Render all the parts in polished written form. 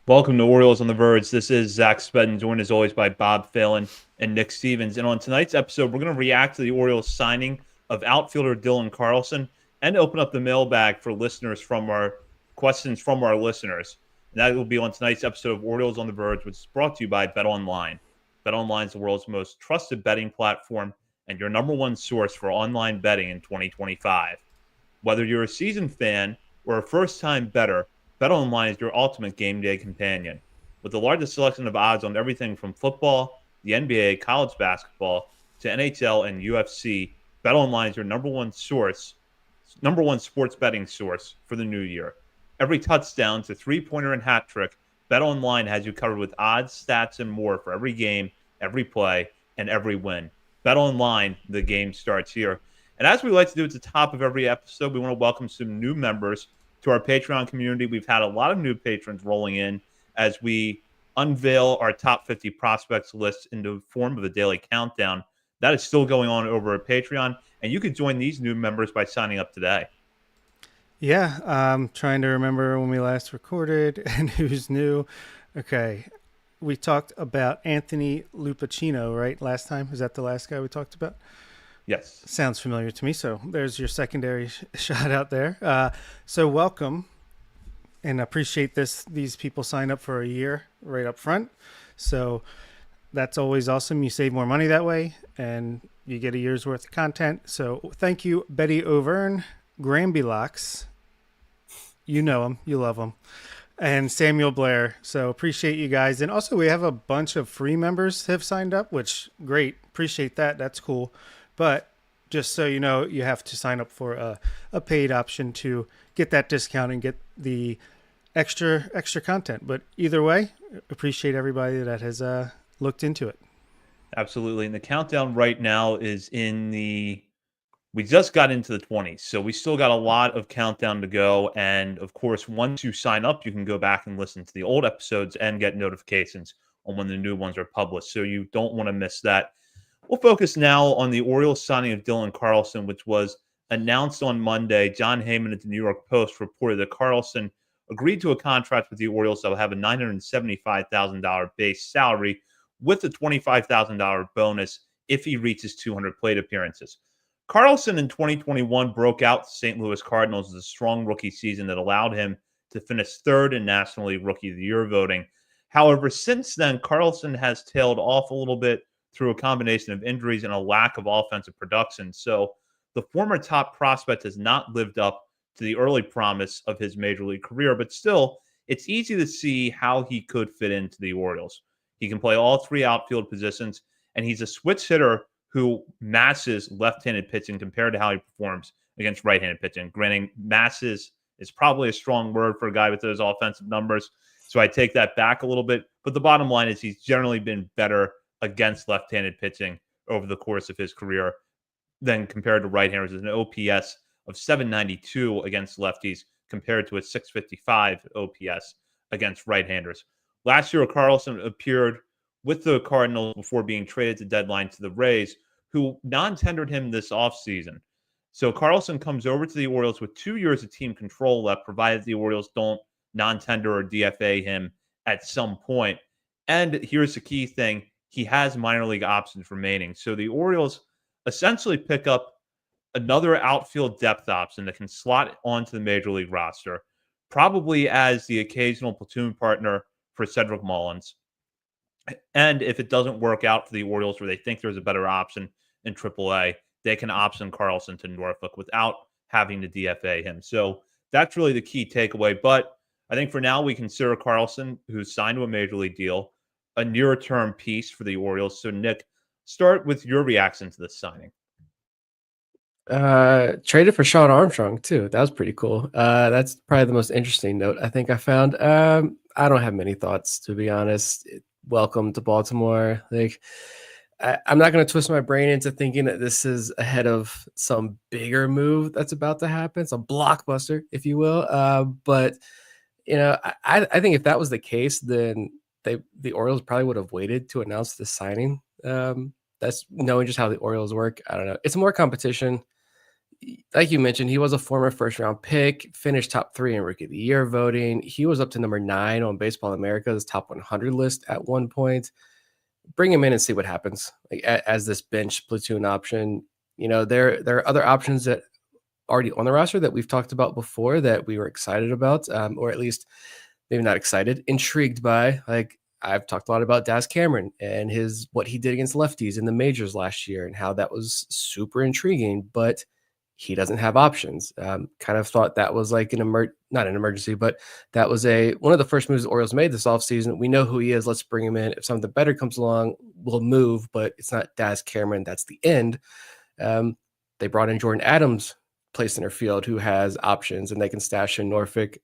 Welcome to Orioles on the Verge. This is Zach Spedden, joined as always by Bob Phelan and Nick Stevens. And on tonight's episode, we're going to react to the Orioles signing of outfielder Dylan Carlson and open up the mailbag for listeners from our questions from our listeners. And that will be on tonight's episode of Orioles on the Verge, which is brought to you by BetOnline. BetOnline is the world's most trusted betting platform and your number one source for online betting in 2025. Whether you're a seasoned fan or a first-time bettor, BetOnline is your ultimate game day companion. With the largest selection of odds on everything from football, the NBA, college basketball, to NHL and UFC, BetOnline is your number one sports betting source for the new year. Every touchdown to three-pointer and hat trick, BetOnline has you covered with odds, stats, and more for every game, every play, and every win. BetOnline, the game starts here. And as we like to do at the top of every episode, we want to welcome some new members to our Patreon community. We've had a lot of new patrons rolling in as we unveil our top 50 prospects list in the form of a daily countdown. That is still going on over at Patreon, and you can join these new members by signing up today. Yeah, I'm trying to remember when we last recorded and who's new. Okay, we talked about Anthony Lupacino, right? Last time? Is that the last guy we talked about? Yes. Sounds familiar to me. So there's your secondary shot out there. So welcome and appreciate this. These people sign up for a year right up front. So that's always awesome. You save more money that way and you get a year's worth of content. So thank you, Betty Overn, Gramby you know him, you love him, and Samuel Blair. So appreciate you guys. And also we have a bunch of free members have signed up, which great. Appreciate that. That's cool. But just so you know, you have to sign up for a paid option to get that discount and get the extra content. But either way, appreciate everybody that has looked into it. Absolutely. And the countdown right now is we just got into the 20s, so we still got a lot of countdown to go. And of course, once you sign up, you can go back and listen to the old episodes and get notifications on when the new ones are published. So you don't want to miss that. We'll focus now on the Orioles signing of Dylan Carlson, which was announced on Monday. John Heyman at the New York Post reported that Carlson agreed to a contract with the Orioles that will have a $975,000 base salary with a $25,000 bonus if he reaches 200 plate appearances. Carlson in 2021 broke out the St. Louis Cardinals as a strong rookie season that allowed him to finish third in National League Rookie of the Year voting. However, since then, Carlson has tailed off a little bit through a combination of injuries and a lack of offensive production. So the former top prospect has not lived up to the early promise of his major league career, but still, it's easy to see how he could fit into the Orioles. He can play all three outfield positions, and he's a switch hitter who masses left-handed pitching compared to how he performs against right-handed pitching. Granting, masses is probably a strong word for a guy with those offensive numbers, so I take that back a little bit. But the bottom line is he's generally been better against left-handed pitching over the course of his career than compared to right-handers. There's an OPS of 792 against lefties compared to a 655 OPS against right-handers. Last year, Carlson appeared with the Cardinals before being traded to deadline to the Rays, who non-tendered him this offseason. So Carlson comes over to the Orioles with 2 years of team control left, provided the Orioles don't non-tender or DFA him at some point. And here's the key thing. He has minor league options remaining. So the Orioles essentially pick up another outfield depth option that can slot onto the major league roster, probably as the occasional platoon partner for Cedric Mullins. And if it doesn't work out for the Orioles, where they think there's a better option in AAA, they can option Carlson to Norfolk without having to DFA him. So that's really the key takeaway. But I think for now, we consider Carlson, who's signed to a major league deal, a near-term piece for the Orioles. So, Nick, start with your reaction to this signing. Traded for Sean Armstrong too. That was pretty cool. That's probably the most interesting note I think I found. I don't have many thoughts, to be honest. Welcome to Baltimore. Like, I'm not going to twist my brain into thinking that this is ahead of some bigger move that's about to happen. It's a blockbuster, if you will. But I think if that was the case, then the Orioles probably would have waited to announce the signing. That's knowing just how the Orioles work. I don't know. It's more competition. like you mentioned, he was a former first round pick, finished top 3 in Rookie of the Year voting. He was up to number 9 on Baseball America's top 100 list at one point. Bring him in and see what happens. Like as this bench platoon option, there are other options that already on the roster that we've talked about before that we were excited about, or at least maybe not excited, intrigued by. Like I've talked a lot about Daz Cameron and what he did against lefties in the majors last year and how that was super intriguing, but he doesn't have options. Kind of thought that was like not an emergency, but that was one of the first moves the Orioles made this offseason. We know who he is. Let's bring him in. If something better comes along, we'll move, but it's not Daz Cameron. That's the end. They brought in Jordan Adams, play center field, who has options, and they can stash in Norfolk.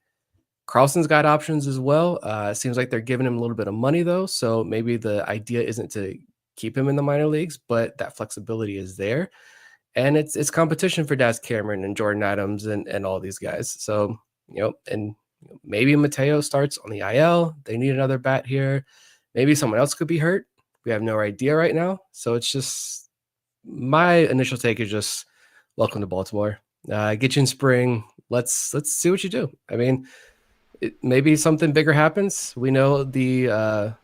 Carlson's got options as well. It seems like they're giving him a little bit of money, though, so maybe the idea isn't to keep him in the minor leagues, but that flexibility is there. And it's competition for Daz Cameron and Jordan Adams and all these guys. So, and maybe Mateo starts on the IL. They need another bat here. Maybe someone else could be hurt. We have no idea right now. So it's just my initial take is just welcome to Baltimore. Get you in spring. Let's see what you do. I mean, maybe something bigger happens. We know the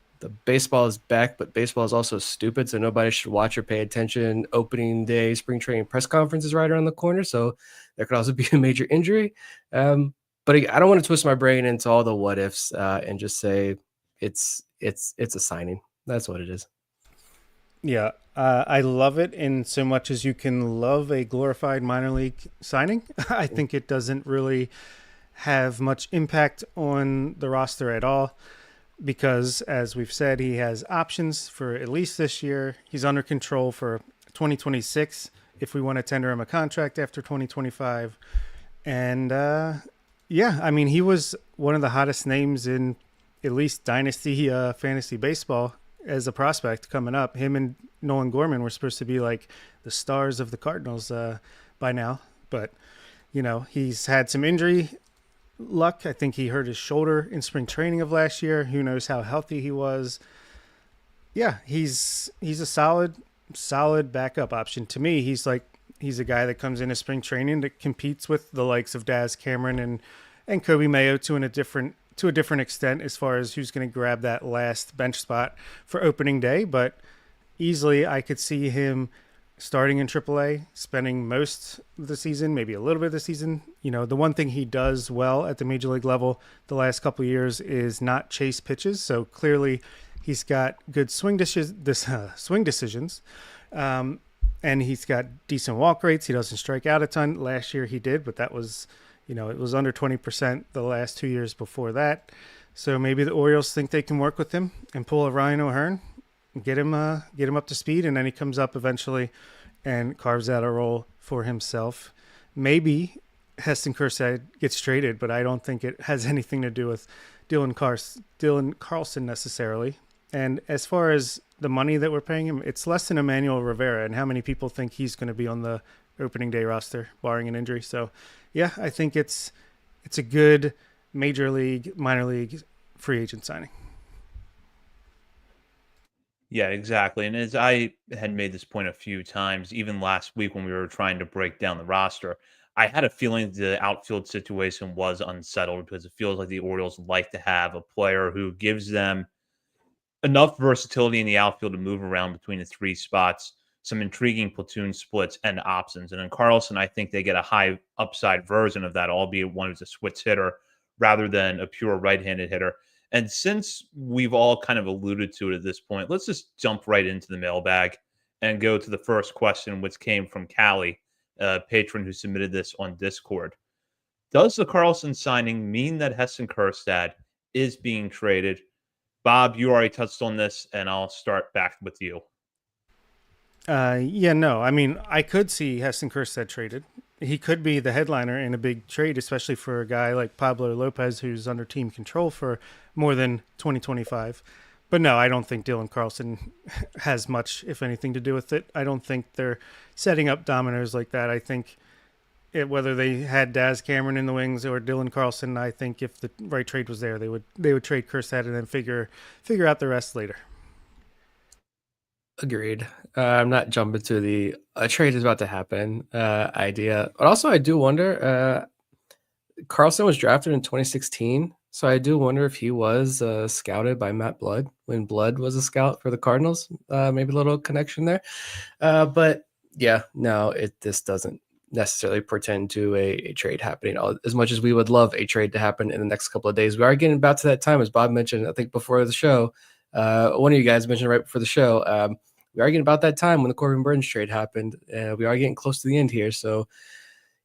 baseball is back, but baseball is also stupid, so nobody should watch or pay attention. Opening day, spring training press conference is right around the corner, so there could also be a major injury. But I don't want to twist my brain into all the what ifs and just say it's a signing. That's what it is. Yeah, I love it in so much as you can love a glorified minor league signing. I think it doesn't really have much impact on the roster at all because, as we've said, he has options for at least this year. He's under control for 2026 if we want to tender him a contract after 2025. And yeah, I mean, he was one of the hottest names in at least dynasty fantasy baseball as a prospect coming up. Him and Nolan Gorman were supposed to be like the stars of the Cardinals by now. But, he's had some injury luck. I think he hurt his shoulder in spring training of last year. Who knows how healthy he was. Yeah, he's a solid backup option. To me, he's a guy that comes into spring training that competes with the likes of Daz Cameron and Kobe Mayo to a different extent as far as who's going to grab that last bench spot for opening day. But easily I could see him starting in AAA, spending most of the season, maybe a little bit of the season. The one thing he does well at the major league level the last couple of years is not chase pitches. So clearly he's got good swing decisions. And he's got decent walk rates. He doesn't strike out a ton. Last year he did, but that was, it was under 20% the last 2 years before that. So maybe the Orioles think they can work with him and pull a Ryan O'Hearn, get him up to speed, and then he comes up eventually and carves out a role for himself. Maybe Heston Kjerstad gets traded, but I don't think it has anything to do with Dylan Carlson necessarily. And as far as the money that we're paying him, it's less than Emmanuel Rivera, and how many people think he's going to be on the opening day roster, barring an injury. So, yeah, I think it's a good major league, minor league free agent signing. Yeah, exactly. And as I had made this point a few times, even last week when we were trying to break down the roster, I had a feeling the outfield situation was unsettled because it feels like the Orioles like to have a player who gives them enough versatility in the outfield to move around between the three spots, some intriguing platoon splits and options. And in Carlson, I think they get a high upside version of that, albeit one who's a switch hitter rather than a pure right-handed hitter. And since we've all kind of alluded to it at this point, let's just jump right into the mailbag and go to the first question, which came from Callie, a patron who submitted this on Discord. Does the Carlson signing mean that Heston Kjerstad is being traded? Bob, you already touched on this, and I'll start back with you. Yeah, no. I mean, I could see Heston Kjerstad traded. He could be the headliner in a big trade, especially for a guy like Pablo Lopez, who's under team control for more than 2025. But no, I don't think Dylan Carlson has much, if anything, to do with it. I don't think they're setting up dominoes like that. I think whether they had Daz Cameron in the wings or Dylan Carlson, I think if the right trade was there, they would trade Kjerstad and then figure out the rest later. Agreed. I'm not jumping to the a trade is about to happen idea. But also, I do wonder. Carlson was drafted in 2016, so I do wonder if he was scouted by Matt Blood when Blood was a scout for the Cardinals. Maybe a little connection there. But yeah, no, this doesn't necessarily portend to a trade happening. As much as we would love a trade to happen in the next couple of days, we are getting about to that time, as Bob mentioned. I think before the show, one of you guys mentioned right before the show. We are getting about that time when the Corbin Burns trade happened. We are getting close to the end here, so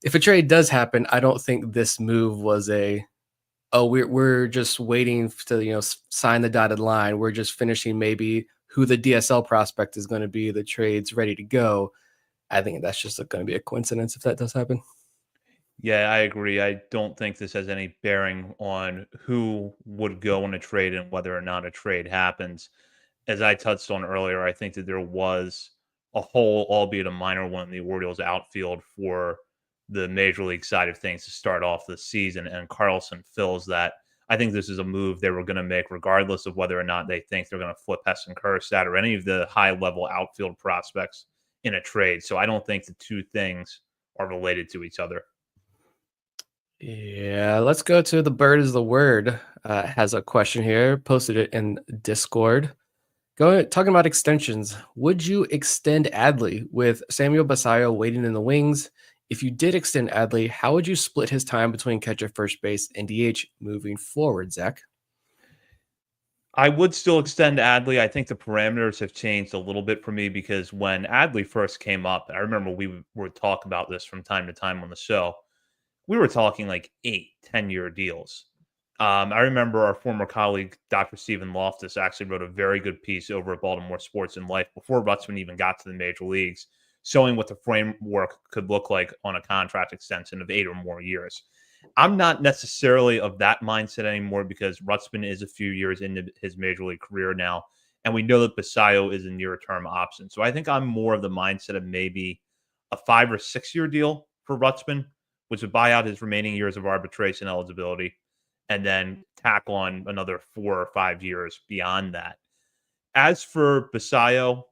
if a trade does happen, I don't think this move was we're just waiting to sign the dotted line. We're just finishing maybe who the DSL prospect is going to be. The trade's ready to go. I think that's just going to be a coincidence if that does happen. Yeah, I agree. I don't think this has any bearing on who would go in a trade and whether or not a trade happens. As I touched on earlier, I think that there was a hole, albeit a minor one, in the Orioles outfield for the major league side of things to start off the season, and Carlson fills that. I think this is a move they were going to make regardless of whether or not they think they're going to flip Heston Kjerstad or any of the high level outfield prospects in a trade. So I don't think the two things are related to each other. Yeah, let's go to the bird is the word. Has a question here, posted it in Discord. Talking about extensions, would you extend Adley with Samuel Basayo waiting in the wings? If you did extend Adley, how would you split his time between catcher, first base, and DH moving forward, Zach? I would still extend Adley. I think the parameters have changed a little bit for me because when Adley first came up, I remember we would talk about this from time to time on the show. We were talking like 8, 10 year deals. I remember our former colleague, Dr. Stephen Loftus, actually wrote a very good piece over at Baltimore Sports and Life before Rutsman even got to the major leagues, showing what the framework could look like on a contract extension of 8 or more years. I'm not necessarily of that mindset anymore because Rutsman is a few years into his major league career now, and we know that Basayo is a near term option. So I think I'm more of the mindset of maybe a 5 or 6 year deal for Rutsman, which would buy out his remaining years of arbitration eligibility, and then tack on another 4 or 5 years beyond that. As for Basayo,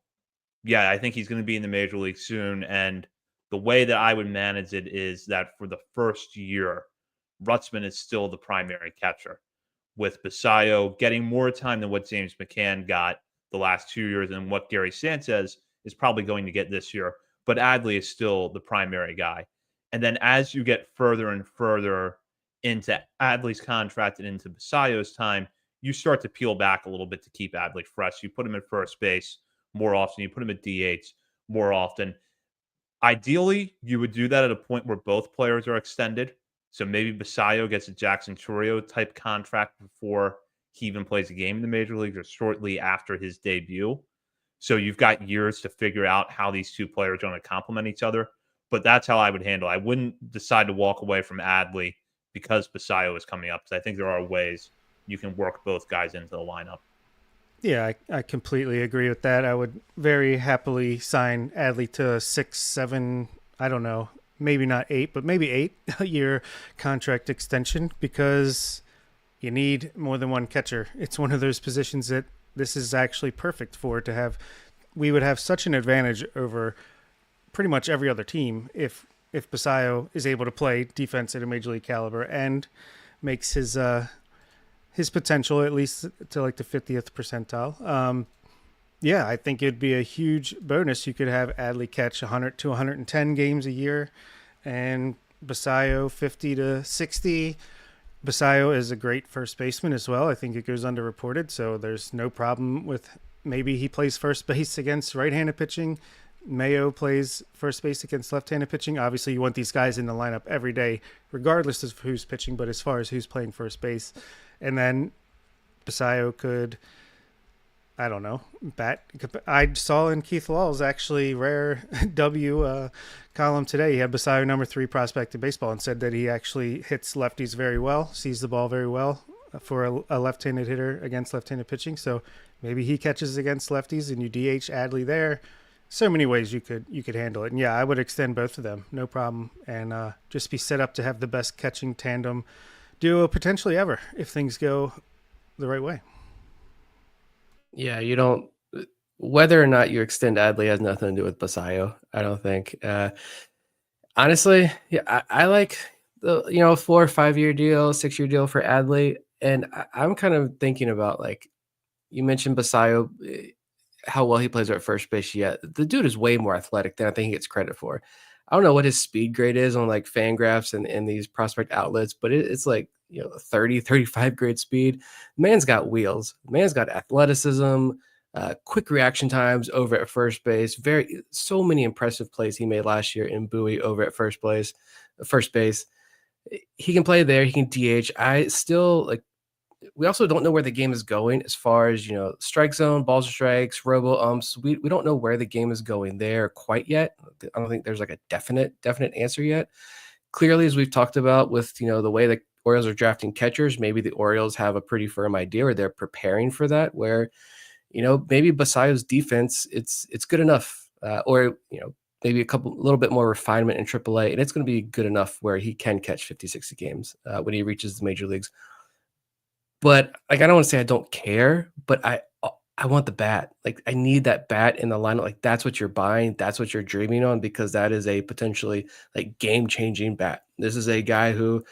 yeah, I think he's going to be in the major league soon. And the way that I would manage it is that for the first year, Rutsman is still the primary catcher, with Basayo getting more time than what James McCann got the last 2 years and what Gary Sanchez is probably going to get this year. But Adley is still the primary guy. And then as you get further and further into Adley's contract and into Basayo's time, you start to peel back a little bit to keep Adley fresh. You put him at first base more often. You put him at DH more often. Ideally, you would do that at a point where both players are extended. So maybe Basayo gets a Jackson Chourio type contract before he even plays a game in the major leagues or shortly after his debut. So you've got years to figure out how these two players are going to complement each other. But that's how I would handle it. I wouldn't decide to walk away from Adley because Basayo is coming up, because I think there are ways you can work both guys into the lineup. Yeah, I completely agree with that. I would very happily sign Adley to a 6, 7, I don't know, maybe not 8, but maybe 8 year contract extension because you need more than one catcher. It's one of those positions that this is actually perfect for to have. We would have such an advantage over pretty much every other team if Basayo is able to play defense at a major league caliber and makes his potential at least to like the 50th percentile. Yeah, I think it'd be a huge bonus. You could have Adley catch 100 to 110 games a year and Basayo 50 to 60. Basayo is a great first baseman as well. I think it goes underreported, so there's no problem with maybe he plays first base against right-handed pitching. Mayo plays first base against left-handed pitching. Obviously, you want these guys in the lineup every day, regardless of who's pitching, but as far as who's playing first base. And then Basayo could, I don't know, bat. I saw in Keith Law's actually rare W column today, he had Basayo number 3 prospect in baseball and said that he actually hits lefties very well, sees the ball very well for a left-handed hitter against left-handed pitching. So maybe he catches against lefties and you DH Adley there. So many ways you could handle it. And yeah, I would extend both of them, no problem, and just be set up to have the best catching tandem duo potentially ever if things go the right way. Yeah, you don't. whether or not you extend Adley has nothing to do with Basayo. I don't think. Honestly, yeah, I like the 4 or 5 year deal, 6 year deal for Adley, and I'm kind of thinking about like you mentioned Basayo, how well he plays at first base. Yet the dude is way more athletic than I think he gets credit for. I don't know what his speed grade is on like Fangraphs and these prospect outlets, but it's like 30, 35 grade speed. Man's got wheels. Man's got athleticism, quick reaction times over at first base. So many impressive plays he made last year in Bowie over at first base. He can play there. He can DH. I still like. We also don't know where the game is going as far as strike zone, balls and strikes, robo umps. We don't know where the game is going there quite yet. I don't think there's like a definite answer yet. Clearly, as we've talked about with the way the Orioles are drafting catchers, maybe the Orioles have a pretty firm idea or they're preparing for that. Where maybe Basayo's defense it's good enough, or maybe a little bit more refinement in AAA, and it's going to be good enough where he can catch 50, 60 games when he reaches the major leagues. But like, I don't want to say I don't care, but I want the bat. Like, I need that bat in the lineup. Like, that's what you're buying. That's what you're dreaming on, because that is a potentially like game-changing bat. This is a guy who,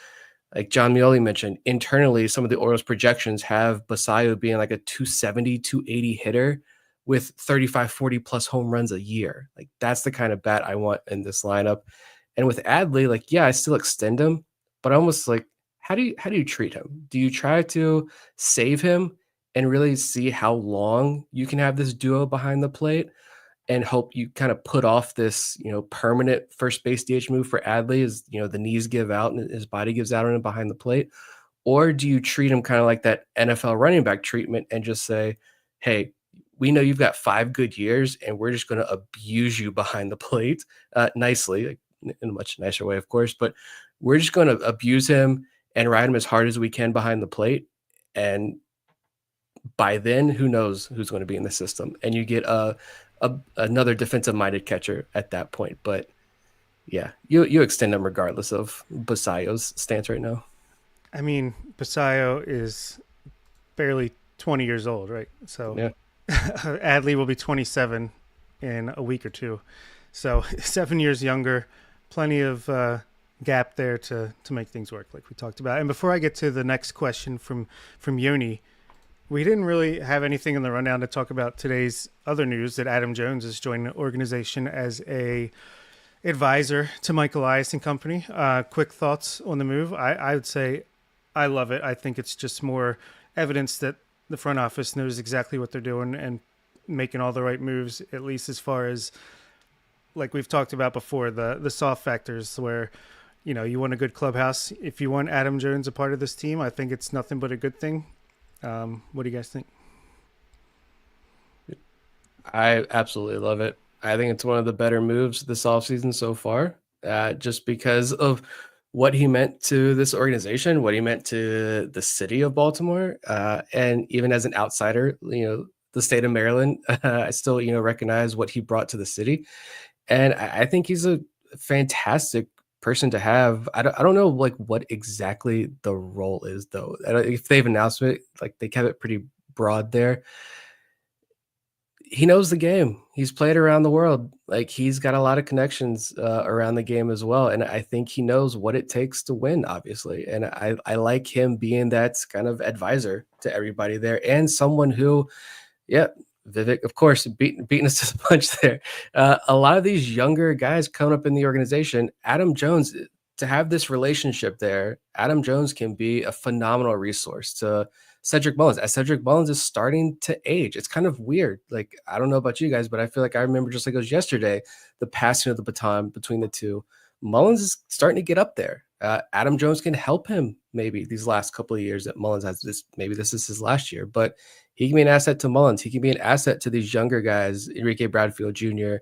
like John Mioli mentioned, internally, some of the Orioles projections have Basayo being like a 270, 280 hitter with 35, 40 plus home runs a year. Like, that's the kind of bat I want in this lineup. And with Adley, like, yeah, I still extend him, but almost like, how do you treat him? Do you try to save him and really see how long you can have this duo behind the plate and hope you kind of put off this, permanent first base DH move for Adley as, the knees give out and his body gives out on him behind the plate? Or do you treat him kind of like that NFL running back treatment and just say, hey, we know you've got 5 good years and we're just going to abuse you behind the plate nicely, like, in a much nicer way, of course, but we're just going to abuse him and ride him as hard as we can behind the plate. And by then, who knows who's going to be in the system? And you get another defensive-minded catcher at that point. But yeah, you extend him regardless of Basayo's stance right now. I mean, Basayo is barely 20 years old, right? So Yeah. Adley will be 27 in a week or two. So 7 years younger, plenty of gap there to make things work, like we talked about. And before I get to the next question from Yoni, we didn't really have anything in the rundown to talk about today's other news that Adam Jones is joining the organization as a advisor to Mike Elias and company. Quick thoughts on the move. I would say I love it. I think it's just more evidence that the front office knows exactly what they're doing and making all the right moves, at least as far as, like we've talked about before, the soft factors where, you want a good clubhouse. If you want Adam Jones a part of this team, I think it's nothing but a good thing. What do you guys think? I absolutely love it. I think it's one of the better moves this offseason so far, just because of what he meant to this organization, what he meant to the city of Baltimore, and even as an outsider, the state of Maryland, I still, recognize what he brought to the city. And I think he's a fantastic person to have. I don't know like what exactly the role is though. If they've announced it, like they kept it pretty broad there. He knows the game. He's played around the world. Like, he's got a lot of connections around the game as well. And I think he knows what it takes to win, obviously. And I like him being that kind of advisor to everybody there, and someone who, yeah, Vivek, of course, beating us to the punch there. A lot of these younger guys coming up in the organization, Adam Jones, to have this relationship there, Adam Jones can be a phenomenal resource to Cedric Mullins, as Cedric Mullins is starting to age. It's kind of weird. Like, I don't know about you guys, but I feel like I remember just like it was yesterday, the passing of the baton between the two. Mullins is starting to get up there. Adam Jones can help him maybe these last couple of years that Mullins has this. Maybe this is his last year, but he can be an asset to Mullins. He can be an asset to these younger guys, Enrique Bradfield Jr.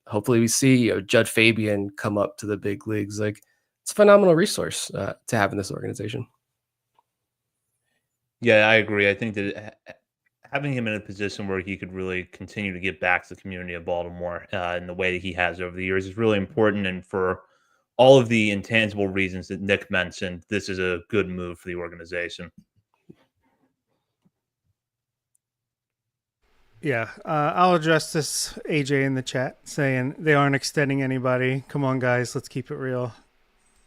Hopefully we see Judd Fabian come up to the big leagues. Like, it's a phenomenal resource to have in this organization. Yeah, I agree. I think that having him in a position where he could really continue to give back to the community of Baltimore in the way that he has over the years is really important. And for all of the intangible reasons that Nick mentioned, this is a good move for the organization. Yeah, I'll address this AJ in the chat saying they aren't extending anybody. Come on, guys, let's keep it real.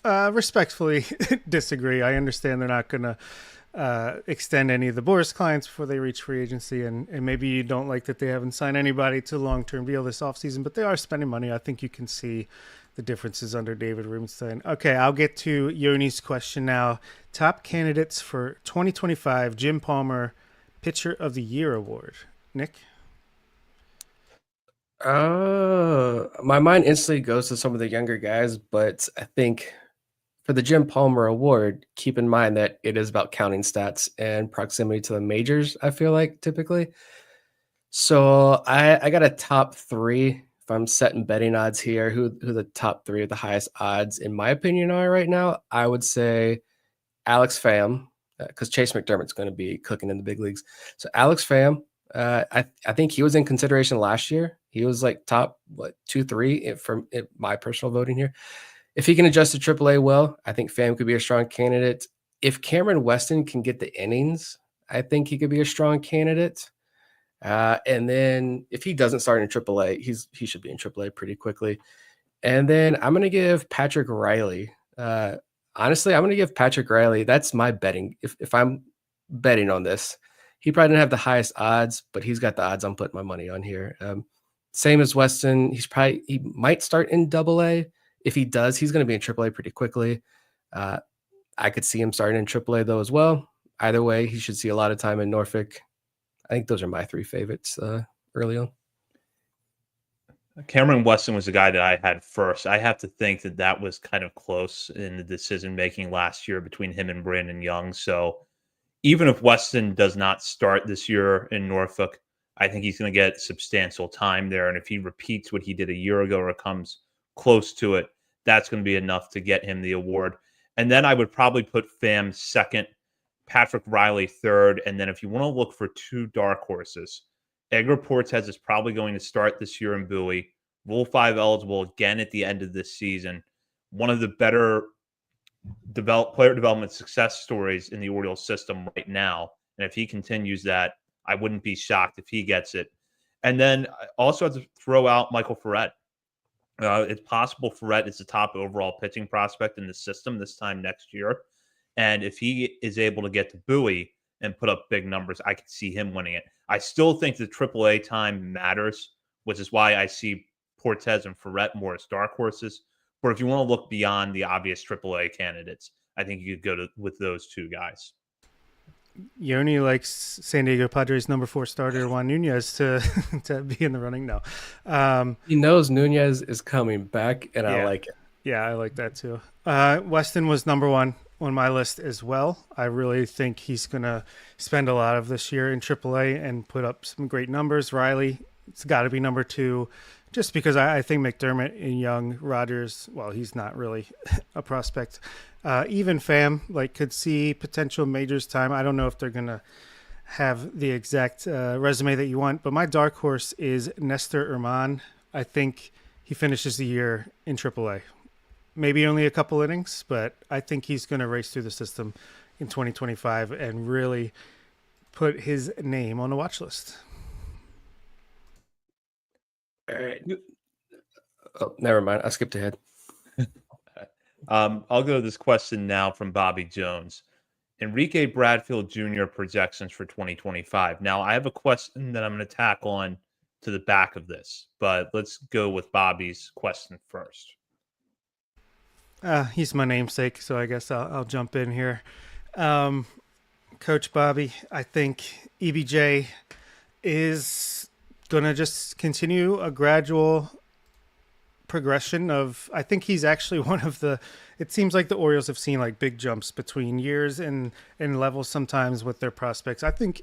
Respectfully disagree. I understand they're not going to extend any of the Boris clients before they reach free agency, and maybe you don't like that they haven't signed anybody to a long-term deal this offseason, but they are spending money. I think you can see the differences under David Rubenstein. Okay, I'll get to Yoni's question now. Top candidates for 2025 Jim Palmer Pitcher of the Year award. Nick? My mind instantly goes to some of the younger guys, but I think for the Jim Palmer Award, keep in mind that it is about counting stats and proximity to the majors, I feel like, typically. So I got a top three. If I'm setting betting odds here, who the top three of the highest odds, in my opinion, are right now, I would say Alex Pham, because Chase McDermott's going to be cooking in the big leagues. So Alex Pham, I think he was in consideration last year. He was like top, 2, 3 from my personal voting here. If he can adjust to AAA well, I think Pham could be a strong candidate. If Cameron Weston can get the innings, I think he could be a strong candidate. And then if he doesn't start in AAA, he should be in AAA pretty quickly. And then I'm going to give Patrick Riley. Honestly, I'm going to give Patrick Riley. That's my betting. If I'm betting on this, he probably didn't have the highest odds, but he's got the odds I'm putting my money on here. Same as Weston. He might start in AA. If he does, he's going to be in AAA pretty quickly. I could see him starting in AAA though as well. Either way, he should see a lot of time in Norfolk. I think those are my three favorites early on. Cameron Weston was the guy that I had first. I have to think that was kind of close in the decision making last year between him and Brandon Young. So even if Weston does not start this year in Norfolk, I think he's going to get substantial time there. And if he repeats what he did a year ago or comes close to it, that's going to be enough to get him the award. And then I would probably put Pham second, Patrick Riley third. And then if you want to look for two dark horses, Edgar Portes is probably going to start this year in Bowie. Rule 5 eligible again at the end of this season. One of the better player development success stories in the Orioles system right now. And if he continues that, I wouldn't be shocked if he gets it. And then I also have to throw out Michael Ferret. It's possible Ferret is the top overall pitching prospect in the system this time next year. And if he is able to get to Bowie and put up big numbers, I could see him winning it. I still think the AAA time matters, which is why I see Portes and Ferret more as dark horses. But if you want to look beyond the obvious AAA candidates, I think you could go with those two guys. Yoni likes San Diego Padres number 4 starter Juan Nunez to be in the running now. He knows Nunez is coming back, and I like it. Yeah, I like that too. Weston was number 1 on my list as well. I really think he's going to spend a lot of this year in AAA and put up some great numbers. Riley, it's got to be number 2, just because I think McDermott and Young, Rogers, well, he's not really a prospect. Even Pham, could see potential majors time. I don't know if they're going to have the exact resume that you want, but my dark horse is Nestor Herman. I think he finishes the year in AAA. Maybe only a couple innings, but I think he's going to race through the system in 2025 and really put his name on the watch list. All right. Oh, never mind. I skipped ahead. I'll go to this question now from Bobby Jones. Enrique Bradfield Jr. projections for 2025. Now, I have a question that I'm going to tack on to the back of this, but let's go with Bobby's question first. He's my namesake, so I guess I'll jump in here. Coach Bobby, I think EBJ is going to just continue a gradual progression of, I think he's actually one of the, it seems like the Orioles have seen big jumps between years and levels sometimes with their prospects. I think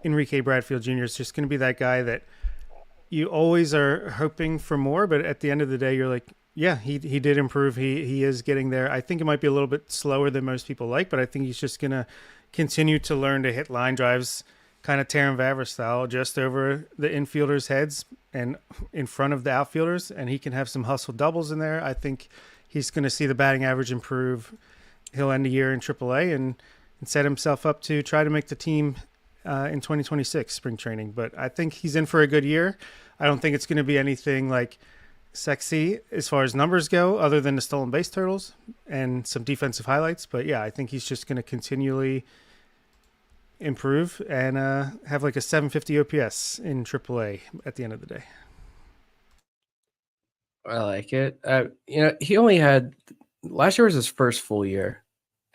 Enrique Bradfield Jr. is just going to be that guy that you always are hoping for more, but at the end of the day, you're like, yeah, he did improve. He is getting there. I think it might be a little bit slower than most people like, but I think he's just going to continue to learn to hit line drives, kind of Taron Vavra style, just over the infielders' heads and in front of the outfielders, and he can have some hustle doubles in there. I think he's going to see the batting average improve. He'll end the year in AAA and set himself up to try to make the team in 2026 spring training. But I think he's in for a good year. I don't think it's going to be anything like sexy as far as numbers go, other than the stolen base totals and some defensive highlights. But yeah, I think he's just going to continually improve and have like a 750 OPS in AAA at the end of the day. I like it. He only had last year was his first full year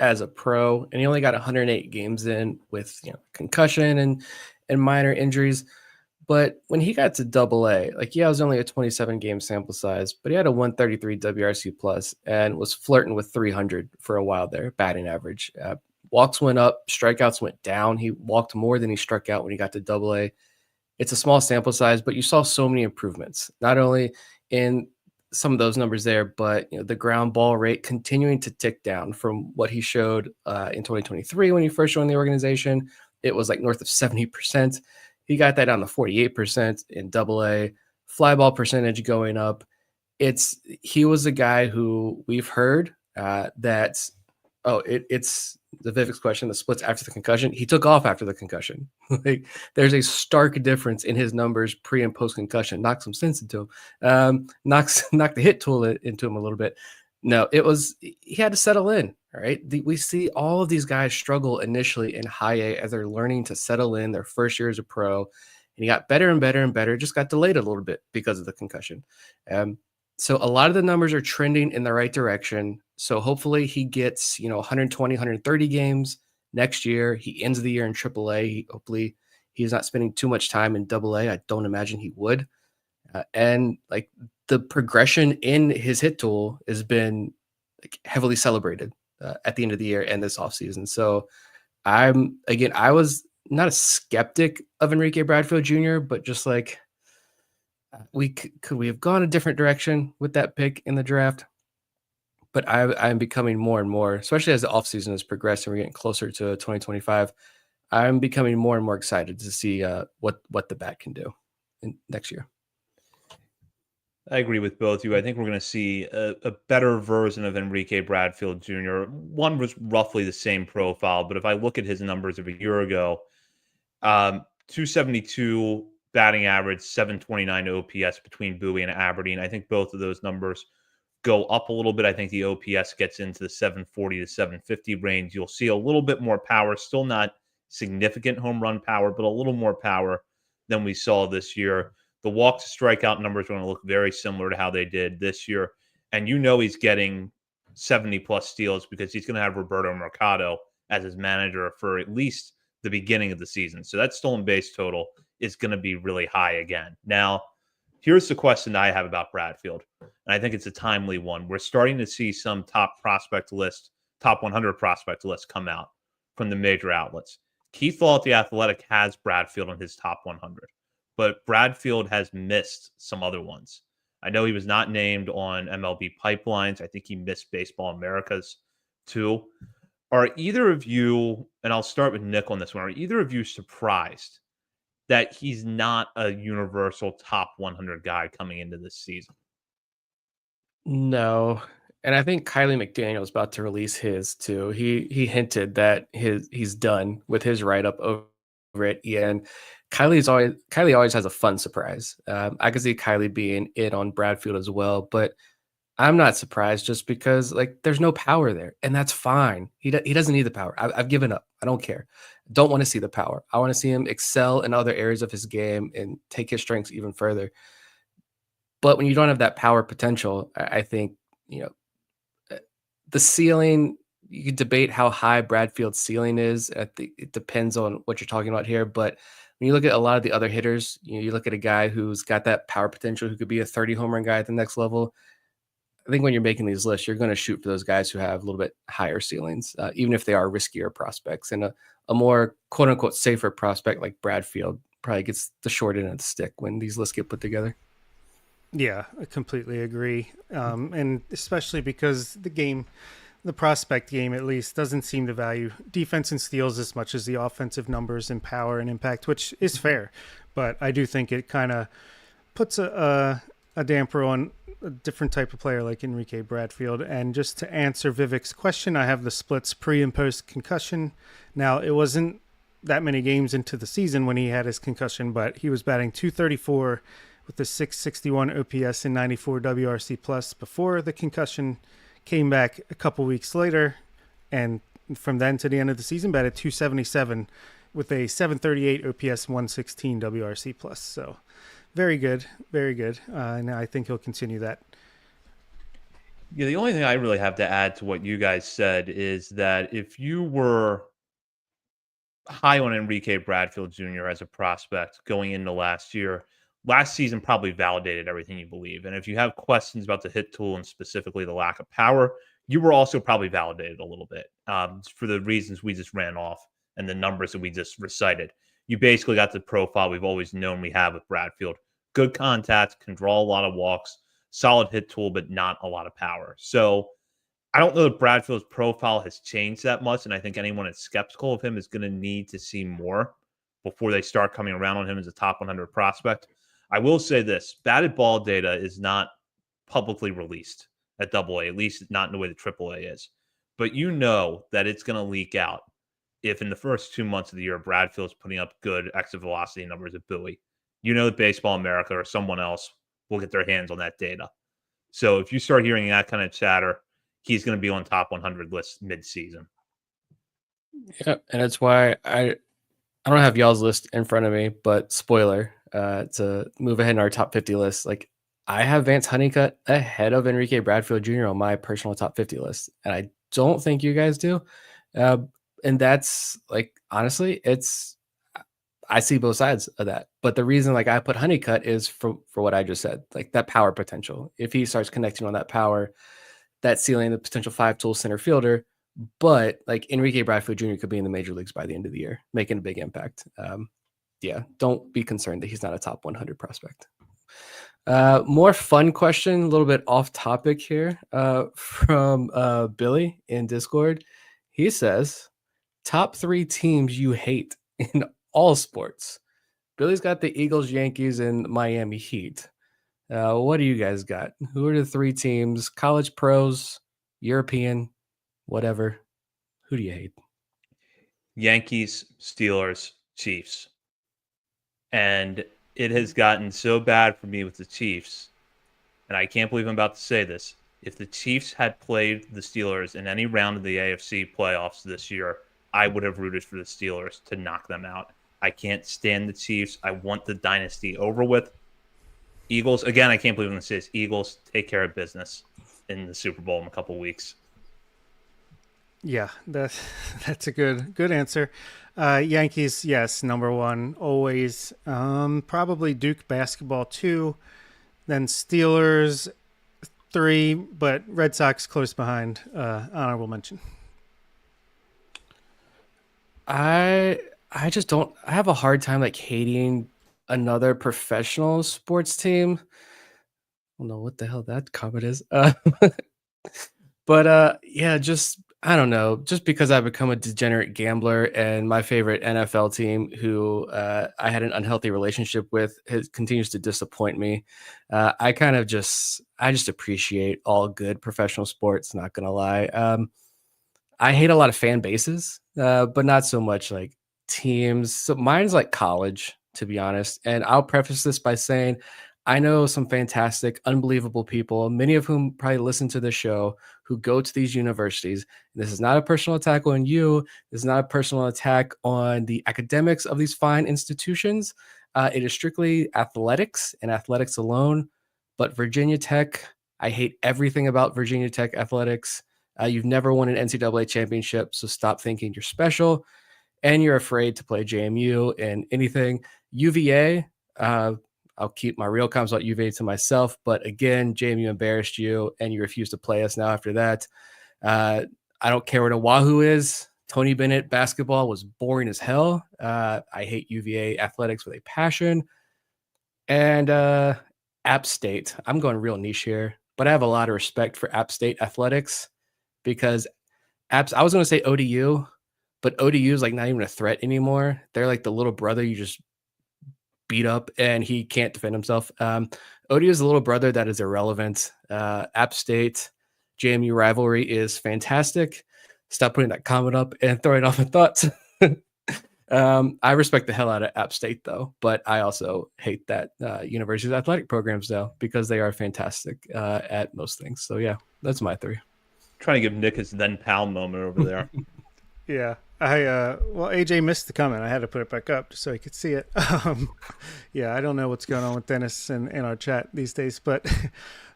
as a pro, and he only got 108 games in with concussion and minor injuries. But when he got to Double A, like it was only a 27 game sample size, but he had a 133 WRC plus and was flirting with 300 for a while there, batting average. Walks went up, strikeouts went down. He walked more than he struck out when he got to Double A. It's a small sample size, but you saw so many improvements, not only in some of those numbers there, but the ground ball rate continuing to tick down from what he showed in 2023 when he first joined the organization. It was like north of 70%. He got that down to 48% in Double A. Fly ball percentage going up. He was a guy who we've heard that. It's the Vivek's question, the splits after the concussion. He took off after the concussion. Like there's a stark difference in his numbers pre and post concussion. Knocked some sense into him. Knocked the hit tool into him a little bit. No, he had to settle in. All right. We see all of these guys struggle initially in high A as they're learning to settle in their first year as a pro. And he got better and better and better. Just got delayed a little bit because of the concussion. So a lot of the numbers are trending in the right direction. So hopefully he gets, 120, 130 games next year. He ends the year in AAA. Hopefully he's not spending too much time in AA. I don't imagine he would. And like the progression in his hit tool has been heavily celebrated at the end of the year and this offseason. So I was not a skeptic of Enrique Bradfield Jr., but just like, could we have gone a different direction with that pick in the draft? But I'm becoming more and more, especially as the offseason has progressed and we're getting closer to 2025, I'm becoming more and more excited to see what the bat can do next year. I agree with both of you. I think we're going to see a better version of Enrique Bradfield Jr. One was roughly the same profile, but if I look at his numbers of a year ago, 272 batting average, 729 OPS between Bowie and Aberdeen. I think both of those numbers go up a little bit. I think the OPS gets into the 740 to 750 range. You'll see a little bit more power, still not significant home run power, but a little more power than we saw this year. The walk to strikeout numbers are going to look very similar to how they did this year. And he's getting 70 plus steals because he's going to have Roberto Mercado as his manager for at least the beginning of the season. So that stolen base total is going to be really high again. Now, here's the question I have about Bradfield, and I think it's a timely one. We're starting to see some top 100 prospect lists come out from the major outlets. Keith Law at The Athletic has Bradfield on his top 100, but Bradfield has missed some other ones. I know he was not named on MLB Pipelines. I think he missed Baseball Americas too. Are either of you, and I'll start with Nick on this one, are either of you surprised that he's not a universal top 100 guy coming into this season? No. And I think Kylie McDaniel is about to release his too. He hinted that he's done with his write-up over at EN. Kylie always has a fun surprise. I could see Kylie being in on Bradfield as well, but I'm not surprised just because there's no power there, and that's fine. He doesn't need the power. I've given up. I don't care. Don't want to see the power. I want to see him excel in other areas of his game and take his strengths even further. But when you don't have that power potential, I think the ceiling. You could debate how high Bradfield's ceiling is. It depends on what you're talking about here, but when you look at a lot of the other hitters, you look at a guy who's got that power potential, who could be a 30 home run guy at the next level. I think when you're making these lists, you're going to shoot for those guys who have a little bit higher ceilings, even if they are riskier prospects. And a more quote unquote safer prospect like Bradfield probably gets the short end of the stick when these lists get put together. Yeah, I completely agree. And especially because the prospect game at least doesn't seem to value defense and steals as much as the offensive numbers and power and impact, which is fair. But I do think it kind of puts a damper on a different type of player like Enrique Bradfield. And just to answer Vivek's question, I have the splits pre and post concussion. Now, it wasn't that many games into the season when he had his concussion, but he was batting 234 with a 661 OPS and 94 WRC plus before the concussion. Came back a couple weeks later, and from then to the end of the season, batted 277 with a 738 OPS, 116 WRC plus. So very good, very good. And I think he'll continue that. Yeah, the only thing I really have to add to what you guys said is that if you were high on Enrique Bradfield Jr. as a prospect going into last season probably validated everything you believe. And if you have questions about the hit tool and specifically the lack of power, you were also probably validated a little bit for the reasons we just ran off and the numbers that we just recited. You basically got the profile we've always known we have with Bradfield. Good contact, can draw a lot of walks, solid hit tool, but not a lot of power. So I don't know that Bradfield's profile has changed that much, and I think anyone that's skeptical of him is going to need to see more before they start coming around on him as a top 100 prospect. I will say this: batted ball data is not publicly released at Double A, at least not in the way that Triple A is. But you know that it's going to leak out if in the first 2 months of the year Bradfield's putting up good exit velocity numbers at Bowie. You know that Baseball America or someone else will get their hands on that data. So if you start hearing that kind of chatter, he's going to be on top 100 lists mid-season. Yeah, and that's why I don't have y'all's list in front of me, but spoiler, to move ahead in our top 50 list, like I have Vance Honeycutt ahead of Enrique Bradfield Jr. on my personal top 50 list, and I don't think you guys do. And that's like honestly, I see both sides of that. But the reason like I put Honeycutt is for what I just said, like that power potential. If he starts connecting on that power, that ceiling, the potential 5-tool center fielder. But like Enrique Bradfield Jr. could be in the major leagues by the end of the year, making a big impact. Yeah, don't be concerned that he's not a top 100 prospect. More fun question, a little bit off topic here from Billy in Discord. He says, top 3 teams you hate in all sports. Billy's got the Eagles, Yankees, and Miami Heat. What do you guys got? Who are the 3 teams? College, pros, European, whatever. Who do you hate? Yankees, Steelers, Chiefs. And it has gotten so bad for me with the Chiefs, and I can't believe I'm about to say this. If the Chiefs had played the Steelers in any round of the AFC playoffs this year, I would have rooted for the Steelers to knock them out. I can't stand the Chiefs. I want the dynasty over with. Eagles, again, I can't believe I'm going to say this. Eagles take care of business in the Super Bowl in a couple of weeks. Yeah, that's a good answer. Yankees, yes, number 1 always. Probably Duke basketball 2, then Steelers 3, but Red Sox close behind. Honorable mention. I just don't. I have a hard time like hating another professional sports team. I don't know what the hell that comment is. But yeah, just I don't know. Just because I've become a degenerate gambler, and my favorite NFL team, who I had an unhealthy relationship with, continues to disappoint me. I just appreciate all good professional sports. Not gonna lie. I hate a lot of fan bases, but not so much like teams. So mine's like college, to be honest. And I'll preface this by saying I know some fantastic, unbelievable people, many of whom probably listen to the show, who go to these universities. This is not a personal attack on you. This is not a personal attack on the academics of these fine institutions. It is strictly athletics and athletics alone. But Virginia Tech, I hate everything about Virginia Tech athletics. You've never won an NCAA championship, so stop thinking you're special. And you're afraid to play JMU and anything. UVA, I'll keep my real comments about UVA to myself. But again, JMU embarrassed you, and you refuse to play us now after that. I don't care what Oahu is. Tony Bennett basketball was boring as hell. I hate UVA athletics with a passion. And App State, I'm going real niche here, but I have a lot of respect for App State athletics because I was going to say ODU, but ODU is like not even a threat anymore. They're like the little brother you just beat up and he can't defend himself. ODU is the little brother that is irrelevant. App State JMU rivalry is fantastic. Stop putting that comment up and throwing off my thoughts. I respect the hell out of App State, though, but I also hate that university's athletic programs, though, because they are fantastic at most things. So, yeah, that's my three. Trying to give Nick his then pal moment over there. Yeah. Well, AJ missed the comment. I had to put it back up just so he could see it. Yeah, I don't know what's going on with Dennis in our chat these days, but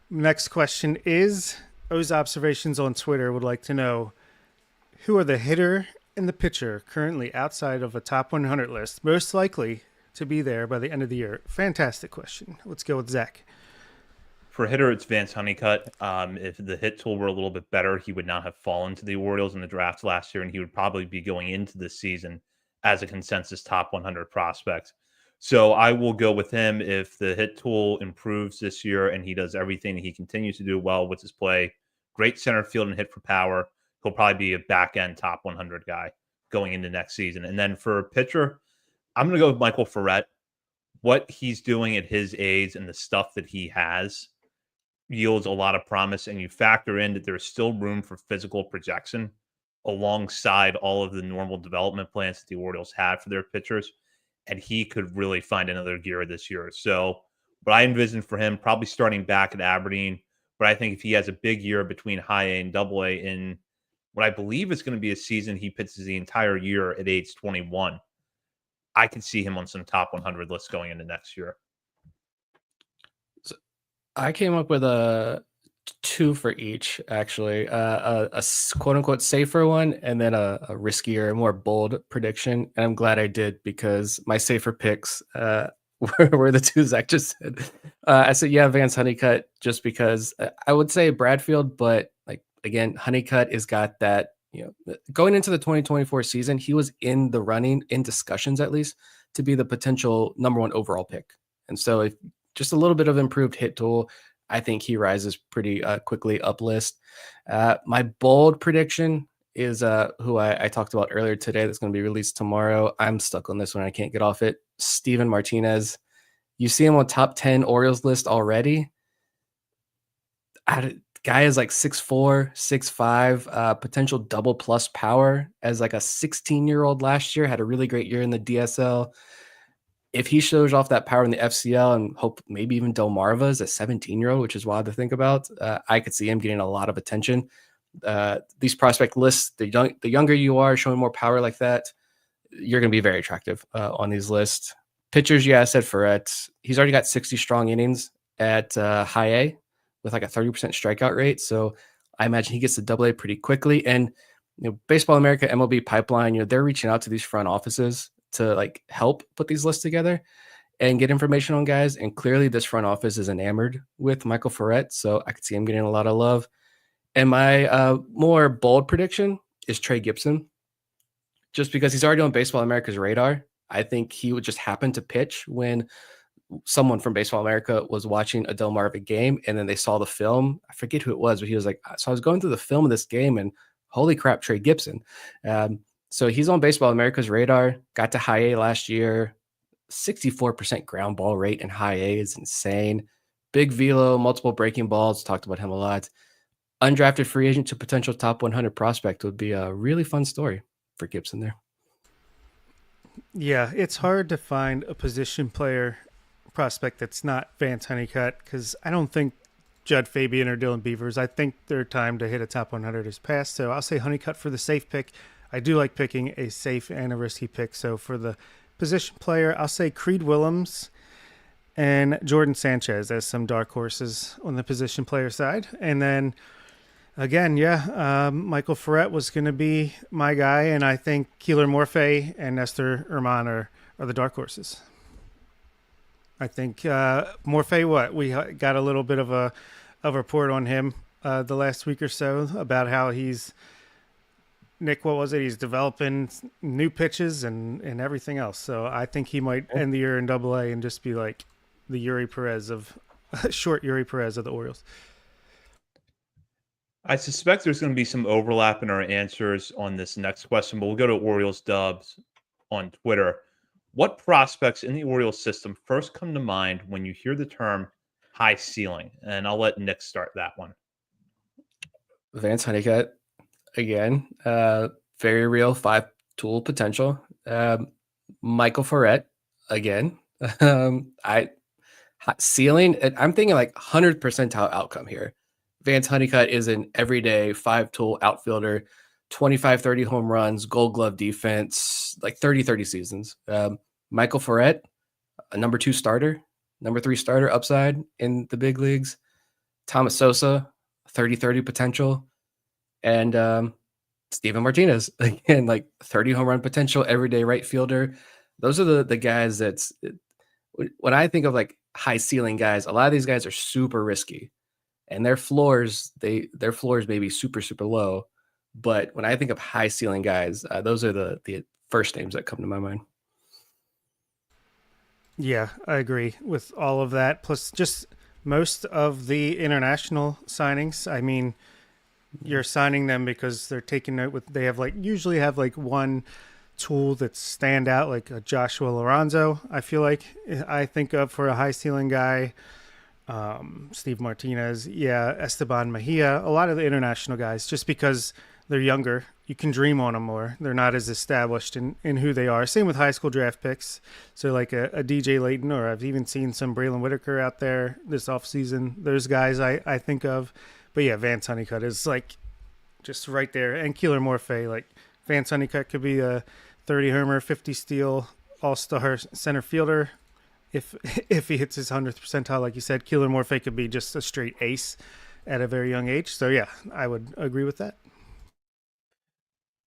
next question is O's observations on Twitter would like to know who are the hitter and the pitcher currently outside of a top 100 list most likely to be there by the end of the year? Fantastic question. Let's go with Zach. For hitter, it's Vance Honeycutt. If the hit tool were a little bit better, he would not have fallen to the Orioles in the draft last year, and he would probably be going into this season as a consensus top 100 prospect. So I will go with him. If the hit tool improves this year and he does everything he continues to do well with his play, great center field and hit for power, he'll probably be a back end top 100 guy going into next season. And then for pitcher, I'm going to go with Michael Ferret. What he's doing at his age and the stuff that he has yields a lot of promise, and you factor in that there's still room for physical projection alongside all of the normal development plans that the Orioles have for their pitchers, and he could really find another gear this year. So what I envision for him, probably starting back at Aberdeen, but I think if he has a big year between high A and double A in what I believe is going to be a season he pitches the entire year at age 21, I could see him on some top 100 lists going into next year. I came up with a two for each, actually, a quote unquote safer one, and then a riskier, more bold prediction. And I'm glad I did, because my safer picks were the two Zach just said. I said, yeah, Vance Honeycutt, just because I would say Bradfield, but like, again, Honeycutt has got that, going into the 2024 season, he was in the running, in discussions at least, to be the potential number one overall pick. And so if just a little bit of improved hit tool, I think he rises pretty quickly up list. My bold prediction is who I talked about earlier today that's going to be released tomorrow. I'm stuck on this one. I can't get off it. Steven Martinez. You see him on top 10 Orioles list already. Guy is like 6'4", 6'5", potential double plus power as like a 16-year-old last year, had a really great year in the DSL. If he shows off that power in the FCL and hope maybe even Delmarva is a 17-year-old, which is wild to think about, I could see him getting a lot of attention. These prospect lists, the younger you are, showing more power like that, you're going to be very attractive on these lists. Pitchers, yeah, I said Ferret. He's already got 60 strong innings at high A with like a 30% strikeout rate. So I imagine he gets to double A pretty quickly. And Baseball America, MLB Pipeline, they're reaching out to these front offices to like help put these lists together and get information on guys. And clearly this front office is enamored with Michael Ferret. So I could see him getting a lot of love. And my more bold prediction is Trey Gibson, just because he's already on Baseball America's radar. I think he would just happen to pitch when someone from Baseball America was watching a Delmarva game, and then they saw the film. I forget who it was, but he was like, so I was going through the film of this game, and holy crap, Trey Gibson. So he's on Baseball America's radar, got to high A last year, 64% ground ball rate in high A is insane. Big velo, multiple breaking balls, talked about him a lot. Undrafted free agent to potential top 100 prospect would be a really fun story for Gibson there. Yeah, it's hard to find a position player prospect that's not Vance Honeycutt, because I don't think Judd Fabian or Dylan Beavers, I think their time to hit a top 100 is past. So I'll say Honeycutt for the safe pick. I do like picking a safe and a risky pick. So for the position player, I'll say Creed Willems and Jordan Sanchez as some dark horses on the position player side. And then again, Michael Ferret was going to be my guy, and I think Keeler Morphe and Nestor Herman are the dark horses. I think Morphe, we got a little bit of a report on him the last week or so about how he's, Nick, what was it? He's developing new pitches and everything else. So I think he might end the year in Double A and just be like the Yuri Perez of short Yuri Perez of the Orioles. I suspect there's going to be some overlap in our answers on this next question, but we'll go to Orioles Dubs on Twitter. What prospects in the Orioles system first come to mind when you hear the term high ceiling? And I'll let Nick start that one. Vance Honeycutt, again, very real 5-tool potential. Michael Ferret again. I ceiling. I'm thinking like 100th percentile outcome here. Vance Honeycutt is an everyday 5-tool outfielder, 25-30 home runs, Gold Glove defense, like 30-30 seasons. Michael Ferret, a number 2 starter, number 3 starter upside in the big leagues. Thomas Sosa, 30-30 potential, and Steven Martinez, again, like 30 home run potential, everyday right fielder. Those are the guys when I think of like high ceiling guys, a lot of these guys are super risky, and their floors may be super super low. But when I think of high ceiling guys, those are the first names that come to my mind. Yeah, I agree with all of that. Plus, just most of the international signings. I mean, you're signing them because they're taking note with they have like usually have like one tool that stand out, like a Joshua Lorenzo. I feel like I think of for a high ceiling guy. Steve Martinez, yeah, Esteban Mejia, a lot of the international guys, just because they're younger, you can dream on them more. They're not as established in who they are. Same with high school draft picks. So like a DJ Layton, or I've even seen some Braylon Whitaker out there this offseason. There's guys I think of. But yeah, Vance Honeycutt is like just right there. And Keeler Morphe, like Vance Honeycutt could be a 30 homer, 50 steal, all-star center fielder if if he hits his 100th percentile, like you said. Keeler Morphe could be just a straight ace at a very young age. So yeah, I would agree with that.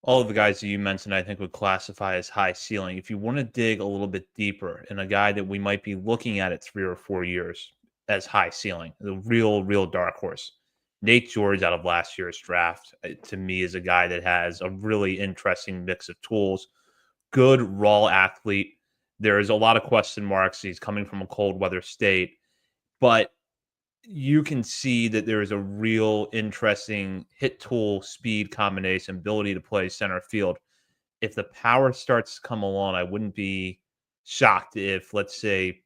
All of the guys that you mentioned, I think, would classify as high ceiling. If you want to dig a little bit deeper in a guy that we might be looking at 3 or 4 years as high ceiling, the real dark horse, Nate George out of last year's draft, to me, is a guy that has a really interesting mix of tools. Good raw athlete. There's a lot of question marks. He's coming from a cold weather state, but you can see that there is a real interesting hit tool speed combination, ability to play center field. If the power starts to come along, I wouldn't be shocked if, let's say,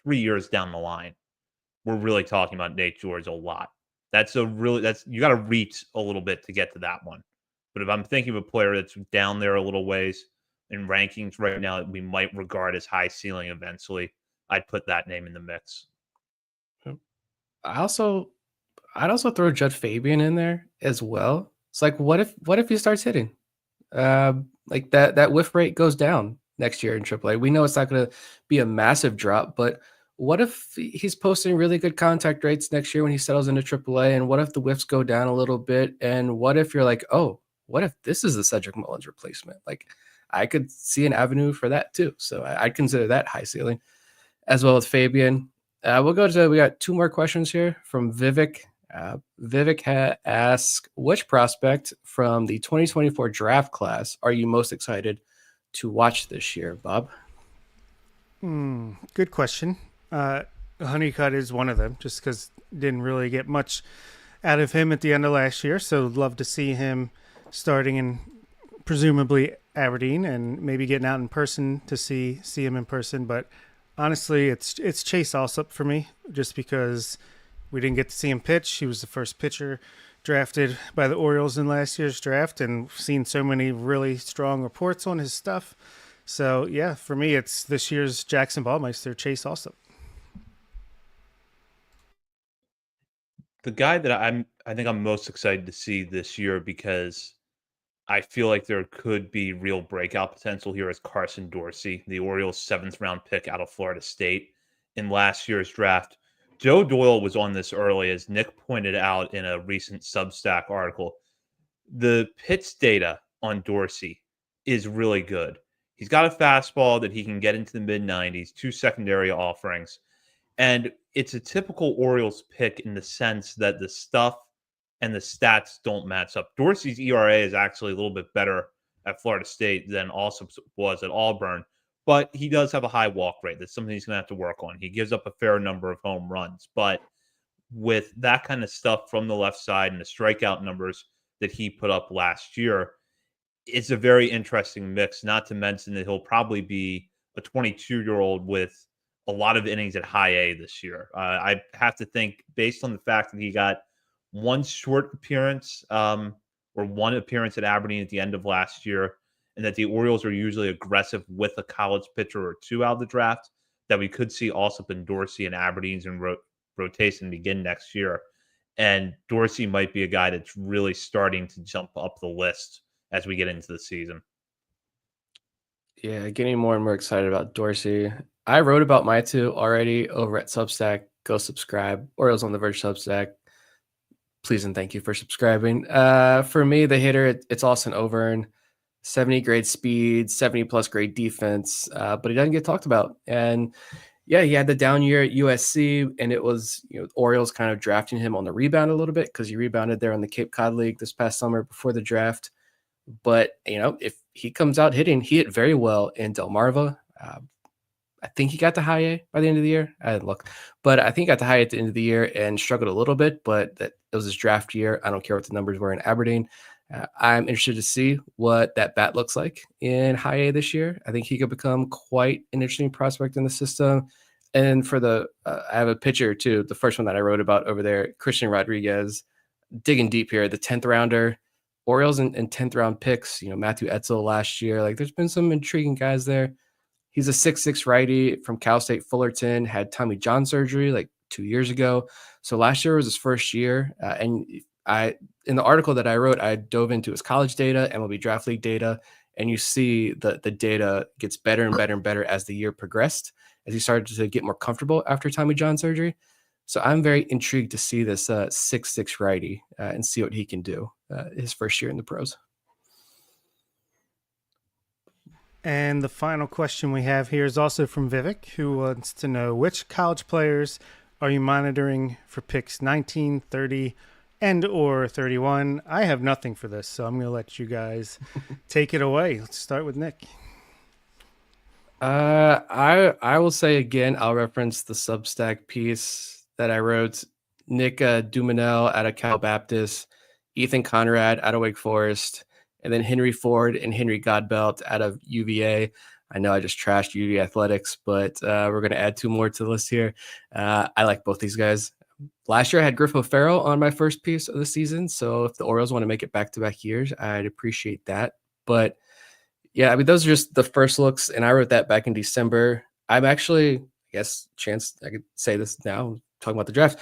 3 years down the line, we're really talking about Nate George a lot. That's you got to reach a little bit to get to that one. But if I'm thinking of a player that's down there a little ways in rankings right now that we might regard as high ceiling eventually, I'd put that name in the mix. I also I'd also throw Judd Fabian in there as well. It's like what if he starts hitting? Like that whiff rate goes down next year in AAA. We know it's not going to be a massive drop, but what if he's posting really good contact rates next year when he settles into AAA? And what if the whiffs go down a little bit? And what if you're like, oh, what if this is the Cedric Mullins replacement? Like, I could see an avenue for that too. So I'd consider that high ceiling as well as Fabian. We got 2 more questions here from Vivek. Vivek asks, which prospect from the 2024 draft class are you most excited to watch this year, Bob? Good question. Honeycutt is one of them, just because didn't really get much out of him at the end of last year. So love to see him starting in presumably Aberdeen and maybe getting out in person to see him in person. But honestly, it's Chase Alsop for me, just because we didn't get to see him pitch. He was the first pitcher drafted by the Orioles in last year's draft, and we've seen so many really strong reports on his stuff. So yeah, for me, it's this year's Jackson Ballmeister, Chase Alsop. The guy that I think I'm most excited to see this year, because I feel like there could be real breakout potential here, is Carson Dorsey, the Orioles' 7th-round pick out of Florida State in last year's draft. Joe Doyle was on this early, as Nick pointed out in a recent Substack article. The pitch data on Dorsey is really good. He's got a fastball that he can get into the mid 90s, 2 secondary offerings. And it's a typical Orioles pick in the sense that the stuff and the stats don't match up. Dorsey's ERA is actually a little bit better at Florida State than also was at Auburn, but he does have a high walk rate. That's something he's going to have to work on. He gives up a fair number of home runs, but with that kind of stuff from the left side and the strikeout numbers that he put up last year, it's a very interesting mix, not to mention that he'll probably be a 22-year-old with a lot of innings at high A this year. I have to think, based on the fact that he got one short appearance, or one appearance at Aberdeen at the end of last year, and that the Orioles are usually aggressive with a college pitcher or two out of the draft, that we could see Alsop and Dorsey and Aberdeen's in rotation begin next year. And Dorsey might be a guy that's really starting to jump up the list as we get into the season. Yeah, getting more and more excited about Dorsey. I wrote about my two already over at Substack. Go subscribe. Orioles on the Verge Substack. Please and thank you for subscribing. For me, the hitter, it's Austin Overn. 70 grade speed, 70 plus grade defense, but he doesn't get talked about. And yeah, he had the down year at USC, and it was, Orioles kind of drafting him on the rebound a little bit because he rebounded there in the Cape Cod League this past summer before the draft. But, if he comes out hitting, he hit very well in Delmarva. I think he got to high A by the end of the year. I didn't look, but I think he got to high A at the end of the year and struggled a little bit, but that it was his draft year. I don't care what the numbers were in Aberdeen. I'm interested to see what that bat looks like in high A this year. I think he could become quite an interesting prospect in the system. And for I have a pitcher too, the first one that I wrote about over there, Christian Rodriguez, digging deep here, the 10th rounder, Orioles and 10th round picks, Matthew Etzel last year. Like there's been some intriguing guys there. He's a 6'6" righty from Cal State Fullerton, had Tommy John surgery like 2 years ago. So last year was his first year. And in the article that I wrote, I dove into his college data, MLB Draft League data, and you see the data gets better and better and better as the year progressed, as he started to get more comfortable after Tommy John surgery. So I'm very intrigued to see this 6'6" righty and see what he can do his first year in the pros. And the final question we have here is also from Vivek, who wants to know, which college players are you monitoring for picks 19, 30, and or 31? I have nothing for this, so I'm going to let you guys take it away. Let's start with Nick. I will say again, I'll reference the Substack piece that I wrote. Nick Dumanel out of Cal Baptist, Ethan Conrad out of Wake Forest, and then Henry Ford and Henry Godbelt out of UVA. I know I just trashed UVA athletics, but we're going to add two more to the list here. I like both these guys. Last year, I had Griff O'Farrell on my first piece of the season. So if the Orioles want to make it back-to-back years, I'd appreciate that. But yeah, I mean, those are just the first looks. And I wrote that back in December. I'm actually, I guess, I could say this now, talking about the draft.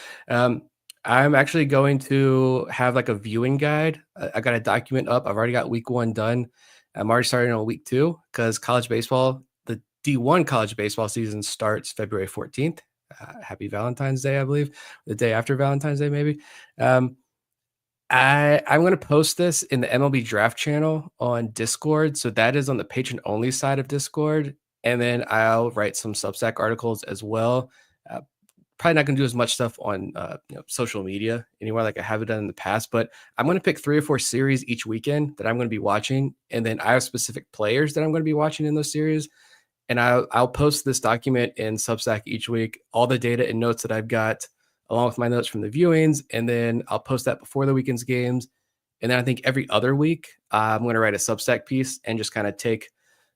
I'm actually going to have like a viewing guide. I got a document up. I've already got week 1 done. I'm already starting on week 2 because college baseball, the D1 college baseball season starts February 14th. Happy Valentine's Day, I believe. The day after Valentine's Day, maybe. I'm going to post this in the MLB Draft channel on Discord. So that is on the patron only side of Discord. And then I'll write some Substack articles as well. Probably not going to do as much stuff on social media anymore like I have done in the past, but I'm going to pick 3 or 4 series each weekend that I'm going to be watching. And then I have specific players that I'm going to be watching in those series. And I'll post this document in Substack each week, all the data and notes that I've got, along with my notes from the viewings. And then I'll post that before the weekend's games. And then I think every other week, I'm going to write a Substack piece and just kind of take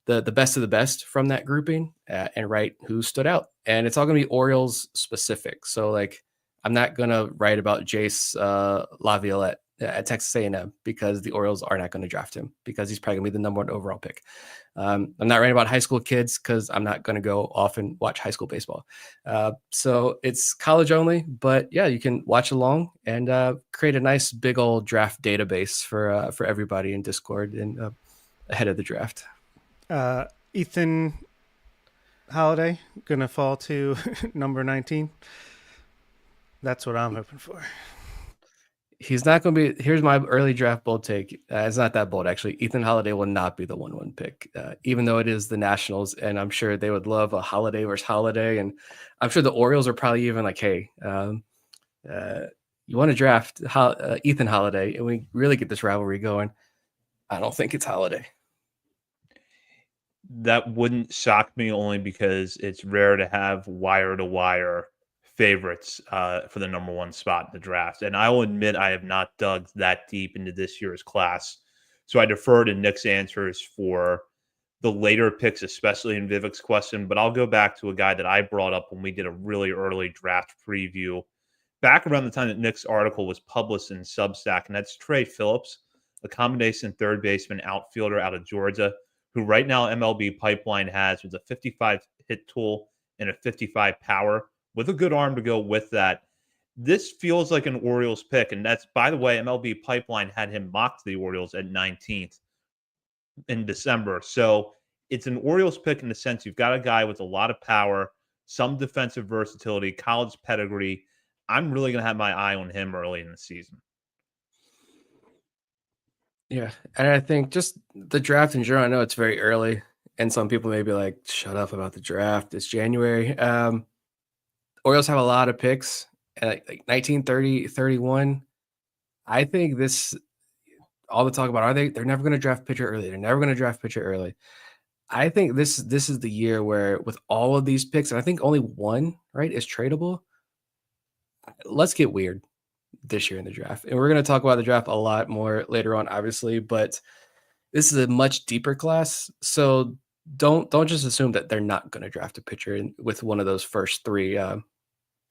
the best of the best from that grouping and write who stood out. And it's all going to be Orioles specific. So like, I'm not going to write about Jace Laviolette at Texas A&M because the Orioles are not going to draft him because he's probably going to be the number 1 overall pick. I'm not writing about high school kids because I'm not going to go off and watch high school baseball. So it's college only, but yeah, you can watch along and create a nice big old draft database for everybody in Discord and ahead of the draft. Ethan Holiday gonna fall to number 19. That's what I'm hoping for. He's not going to be. Here's my early draft bold take. It's not that bold, actually. Ethan Holiday will not be the 1-1 pick, even though it is the Nationals. And I'm sure they would love a Holiday versus Holiday. And I'm sure the Orioles are probably even like, hey, you want to draft Ethan Holiday and we really get this rivalry going. I don't think it's Holiday. That wouldn't shock me only because it's rare to have wire-to-wire favorites for the number 1 spot in the draft. And I will admit I have not dug that deep into this year's class. So I defer to Nick's answers for the later picks, especially in Vivek's question. But I'll go back to a guy that I brought up when we did a really early draft preview back around the time that Nick's article was published in Substack. And that's Trey Phillips, a combination third baseman outfielder out of Georgia, who right now MLB Pipeline has with a 55 hit tool and a 55 power with a good arm to go with that. This feels like an Orioles pick. And that's, by the way, MLB Pipeline had him mocked the Orioles at 19th in December. So it's an Orioles pick in the sense you've got a guy with a lot of power, some defensive versatility, college pedigree. I'm really going to have my eye on him early in the season. Yeah. And I think just the draft in general, I know it's very early, and some people may be like, shut up about the draft. It's January. Orioles have a lot of picks, like 19, 30, 31. I think this, all the talk about, they're never going to draft pitcher early. They're never going to draft pitcher early. I think this is the year where, with all of these picks, and I think only one, right, is tradable. Let's get weird this year in the draft. And we're going to talk about the draft a lot more later on, obviously, but this is a much deeper class. So don't just assume that they're not going to draft a pitcher with one of those first three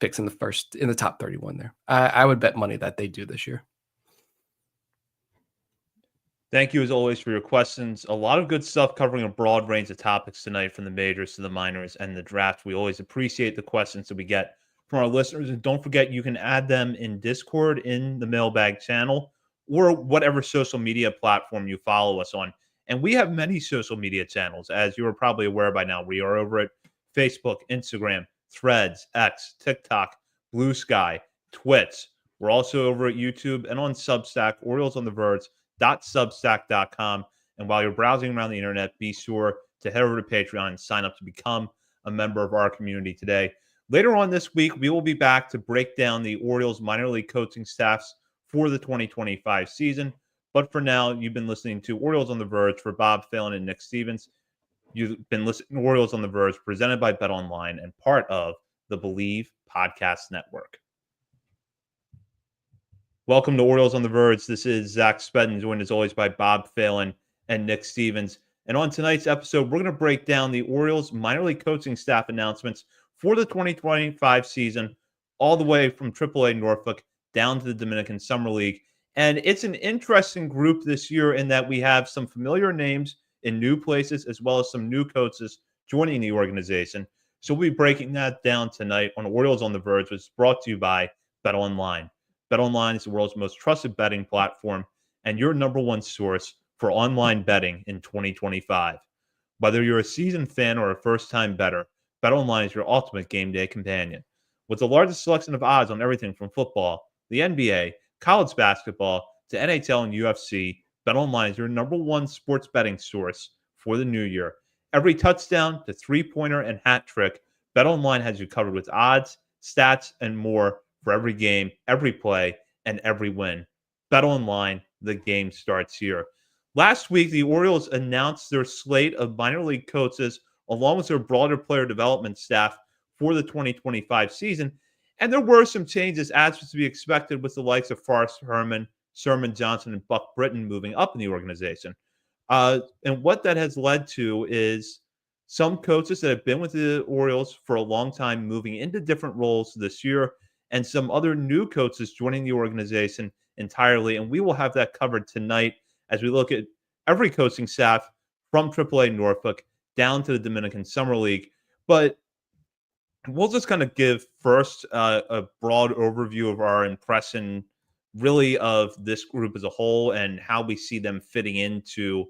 picks in the top 31 there. I would bet money that they do this year. Thank you, as always, for your questions. A lot of good stuff covering a broad range of topics tonight, from the majors to the minors and the draft. We always appreciate the questions that we get from our listeners. And don't forget, you can add them in Discord in the mailbag channel or whatever social media platform you follow us on. And we have many social media channels, as you are probably aware by now. We are over at Facebook, Instagram, Threads, X, TikTok, Blue Sky, Twitch. We're also over at YouTube and on Substack, Orioles on the Verge. .substack.com. And while you're browsing around the internet, be sure to head over to Patreon and sign up to become a member of our community today. Later on this week, we will be back to break down the Orioles minor league coaching staffs for the 2025 season. But for now, you've been listening to Orioles on the Verge for Bob Phelan and Nick Stevens. You've been listening to Orioles on the Verge, presented by BetOnline and part of the Believe Podcast Network. Welcome to Orioles on the Verge. This is Zach Spedden, joined as always by Bob Phelan and Nick Stevens. And on tonight's episode, we're going to break down the Orioles minor league coaching staff announcements for the 2025 season, all the way from AAA Norfolk down to the Dominican Summer League. And it's an interesting group this year in that we have some familiar names in new places, as well as some new coaches joining the organization. So we'll be breaking that down tonight on Orioles on the Verge, which is brought to you by BetOnline. BetOnline is the world's most trusted betting platform and your number one source for online betting in 2025. Whether you're a seasoned fan or a first-time bettor, BetOnline is your ultimate game day companion. With the largest selection of odds on everything from football, the NBA, college basketball, to NHL and UFC, BetOnline is your number one sports betting source for the new year. Every touchdown to three-pointer and hat trick, BetOnline has you covered with odds, stats, and more for every game, every play, and every win. BetOnline, the game starts here. Last week, the Orioles announced their slate of minor league coaches along with their broader player development staff for the 2025 season. And there were some changes, as was to be expected, with the likes of Forrest Herman, Sherman Johnson, and Buck Britton moving up in the organization. And what that has led to is some coaches that have been with the Orioles for a long time moving into different roles this year, and some other new coaches joining the organization entirely. And we will have that covered tonight as we look at every coaching staff from AAA Norfolk down to the Dominican Summer League. But we'll just kind of give first a broad overview of our impression, really, of this group as a whole and how we see them fitting into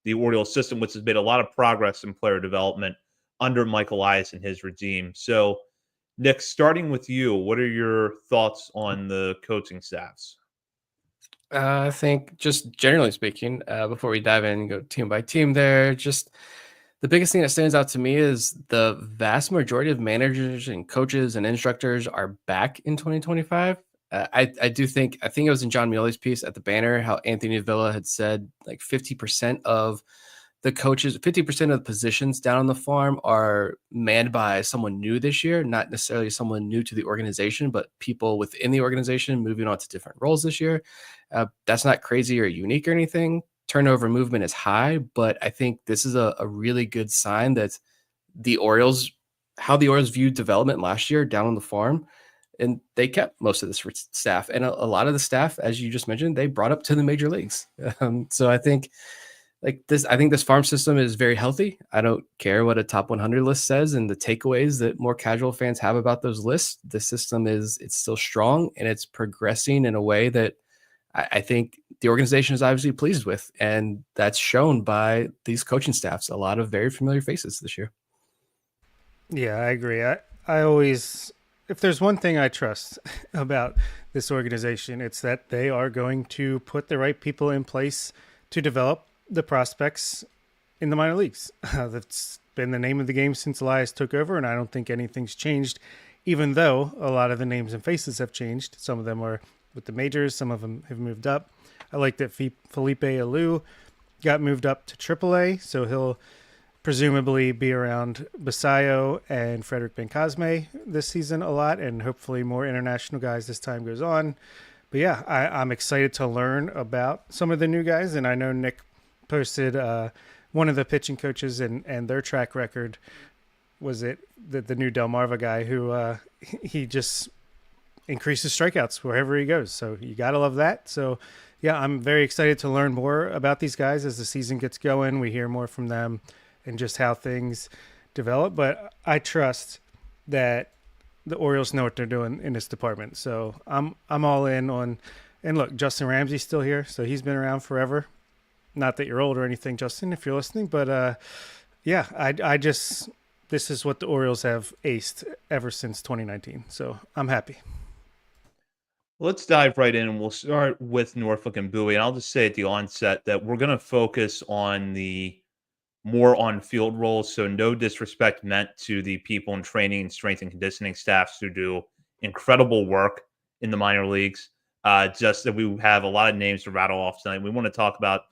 the Orioles system, which has made a lot of progress in player development under Mike Elias and his regime. So, Nick, starting with you, what are your thoughts on the coaching staffs? I think, just generally speaking, before we dive in and go team by team there, just the biggest thing that stands out to me is the vast majority of managers and coaches and instructors are back in 2025. I think it was in John Muley's piece at the Banner how Anthony Villa had said like 50% of the coaches, 50% of the positions down on the farm are manned by someone new this year, not necessarily someone new to the organization, but people within the organization moving on to different roles this year. That's not crazy or unique or anything. Turnover movement is high, but I think this is a really good sign that how the Orioles viewed development last year down on the farm, and they kept most of this staff. And a lot of the staff, as you just mentioned, they brought up to the major leagues. So I think like this, I think this farm system is very healthy. I don't care what a top 100 list says and the takeaways that more casual fans have about those lists. The system it's still strong and it's progressing in a way that I think the organization is obviously pleased with. And that's shown by these coaching staffs, a lot of very familiar faces this year. Yeah, I agree. I always, if there's one thing I trust about this organization, it's that they are going to put the right people in place to develop the prospects in the minor leagues. That's been the name of the game since Elias took over, and I don't think anything's changed, even though a lot of the names and faces have changed. Some of them are with the majors, some of them have moved up. I like that Felipe Alou got moved up to AAA, so he'll presumably be around Basayo and Frederick Bencosme this season a lot, and hopefully more international guys as time goes on. But yeah, I'm excited to learn about some of the new guys, and I know Nick posted one of the pitching coaches and their track record. Was it the new Delmarva guy who he just increases strikeouts wherever he goes? So you got to love that. So yeah, I'm very excited to learn more about these guys as the season gets going. We hear more from them and just how things develop. But I trust that the Orioles know what they're doing in this department. So I'm all in on. And look, Justin Ramsey's still here, so he's been around forever. Not that you're old or anything, Justin, if you're listening, but yeah, I just, this is what the Orioles have aced ever since 2019. So I'm happy. Let's dive right in, and we'll start with Norfolk and Bowie. And I'll just say at the onset that we're going to focus on the more on-field roles, so no disrespect meant to the people in training and strength and conditioning staffs who do incredible work in the minor leagues. Just that we have a lot of names to rattle off tonight. We want to talk about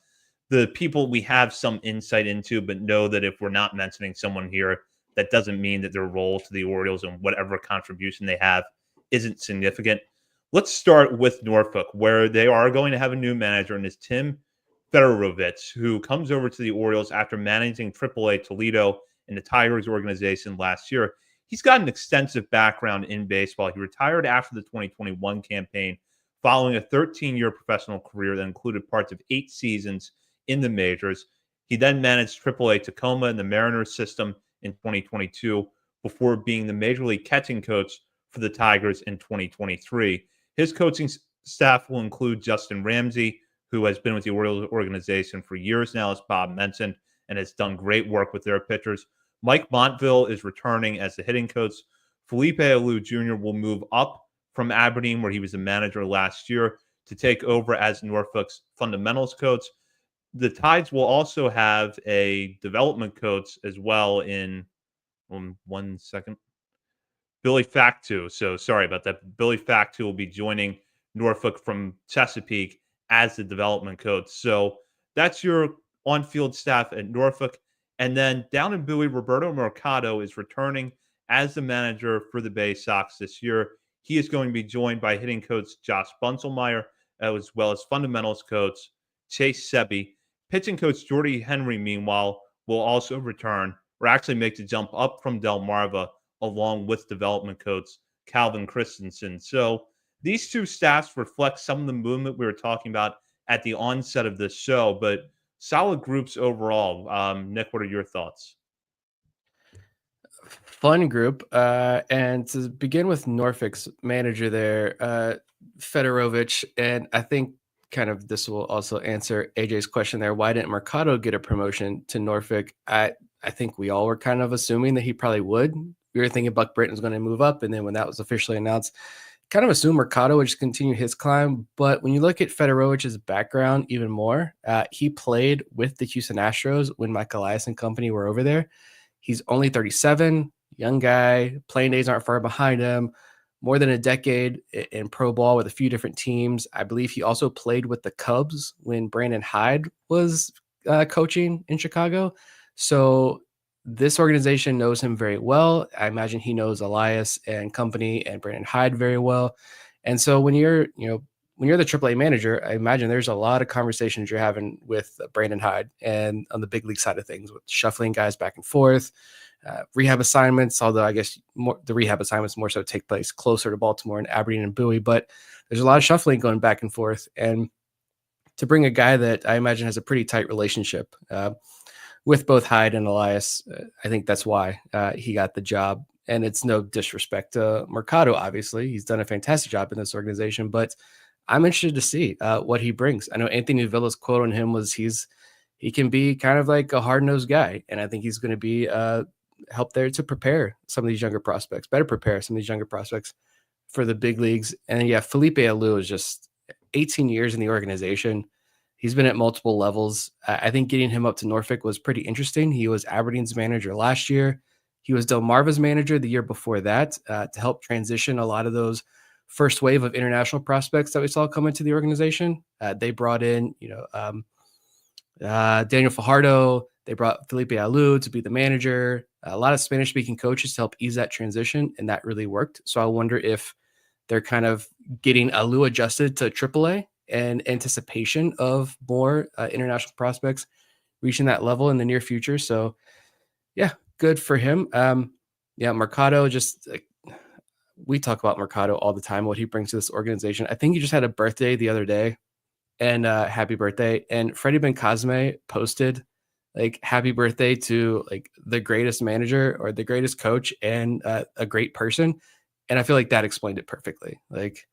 the people we have some insight into, but know that if we're not mentioning someone here, that doesn't mean that their role to the Orioles and whatever contribution they have isn't significant. Let's start with Norfolk, where they are going to have a new manager, and it's Tim Fedorovich, who comes over to the Orioles after managing AAA Toledo and the Tigers organization last year. He's got an extensive background in baseball. He retired after the 2021 campaign, following a 13-year professional career that included parts of 8 seasons in the majors. He then managed AAA Tacoma in the Mariners system in 2022 before being the major league catching coach for the Tigers in 2023. His coaching staff will include Justin Ramsey, who has been with the Orioles organization for years now, as Bob mentioned, and has done great work with their pitchers. Mike Montville is returning as the hitting coach. Felipe Alou Jr. will move up from Aberdeen, where he was the manager last year, to take over as Norfolk's fundamentals coach. The Tides will also have a development coach as well in 1 second. Billy Factu. So sorry about that. Billy Factu will be joining Norfolk from Chesapeake as the development coach. So that's your on-field staff at Norfolk. And then down in Bowie, Roberto Mercado is returning as the manager for the Bay Sox this year. He is going to be joined by hitting coach Josh Bunselmeyer, as well as fundamentals coach Chase Sebi. Pitching coach Jordy Henry, meanwhile, will also return, or actually make the jump up from Delmarva, along with development coach Calvin Christensen. So these two staffs reflect some of the movement we were talking about at the onset of this show, but solid groups overall. Nick, what are your thoughts? Fun group. And to begin with Norfolk's manager there, Fedorovich, and I think kind of this will also answer AJ's question there. Why didn't Mercado get a promotion to Norfolk? I think we all were kind of assuming that he probably would. We were thinking Buck Britton was going to move up, and then when that was officially announced, kind of assumed Mercado would just continue his climb. But when you look at Fedorovich's background even more, he played with the Houston Astros when Mike Elias and company were over there. He's only 37, young guy. Playing days aren't far behind him. More than a decade in pro ball with a few different teams. I believe he also played with the Cubs when Brandon Hyde was coaching in Chicago. So this organization knows him very well. I imagine he knows Elias and company and Brandon Hyde very well. And so when you're the AAA manager, I imagine there's a lot of conversations you're having with Brandon Hyde and on the big league side of things, with shuffling guys back and forth, rehab assignments, although I guess the rehab assignments more so take place closer to Baltimore and Aberdeen and Bowie, but there's a lot of shuffling going back and forth. And to bring a guy that I imagine has a pretty tight relationship with both Hyde and Elias. I think that's why he got the job. And it's no disrespect to Mercado, obviously. He's done a fantastic job in this organization, but I'm interested to see what he brings. I know Anthony Villa's quote on him was he can be kind of like a hard-nosed guy, and I think he's going to be help there to prepare some of these younger prospects, better prepare some of these younger prospects for the big leagues. And yeah, Felipe Alou is just 18 years in the organization. He's been at multiple levels. I think getting him up to Norfolk was pretty interesting. He was Aberdeen's manager last year. He was Delmarva's manager the year before that to help transition a lot of those first wave of international prospects that we saw come into the organization. They brought in, Daniel Fajardo. They brought Felipe Alou to be the manager. A lot of Spanish-speaking coaches to help ease that transition, and that really worked. So I wonder if they're kind of getting Alou adjusted to AAA and anticipation of more international prospects reaching that level in the near future. So, yeah, good for him. Mercado, just we talk about Mercado all the time, what he brings to this organization. I think he just had a birthday the other day, and happy birthday. And Freddie Ben Cosme posted like happy birthday to like the greatest manager or the greatest coach and a great person. And I feel like that explained it perfectly. Like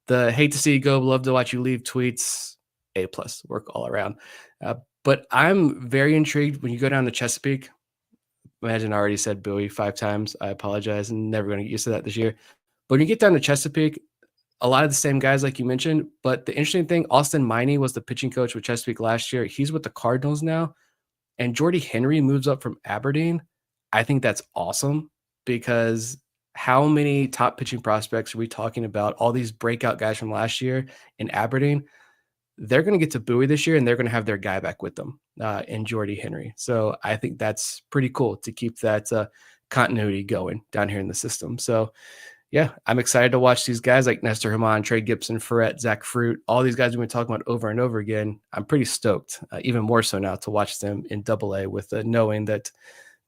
the hate to see you go, love to watch you leave tweets, A+ work all around. But I'm very intrigued when you go down to Chesapeake. Imagine I already said Bowie 5 times. I apologize. I'm never going to get used to that this year. But when you get down to Chesapeake, a lot of the same guys like you mentioned. But the interesting thing, Austin Miney was the pitching coach with Chesapeake last year. He's with the Cardinals now. And Jordy Henry moves up from Aberdeen. I think that's awesome because how many top pitching prospects are we talking about? All these breakout guys from last year in Aberdeen, they're going to get to Bowie this year and they're going to have their guy back with them in Jordy Henry. So I think that's pretty cool to keep that continuity going down here in the system. So yeah, I'm excited to watch these guys like Nestor Haman, Trey Gibson, Ferret, Zach Fruit, all these guys we've been talking about over and over again. I'm pretty stoked, even more so now, to watch them in AA with knowing that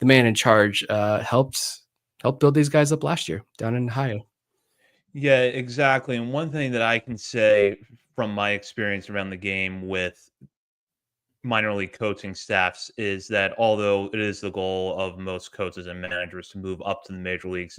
the man in charge helped build these guys up last year down in Ohio. Yeah, exactly. And one thing that I can say from my experience around the game with minor league coaching staffs is that although it is the goal of most coaches and managers to move up to the major leagues,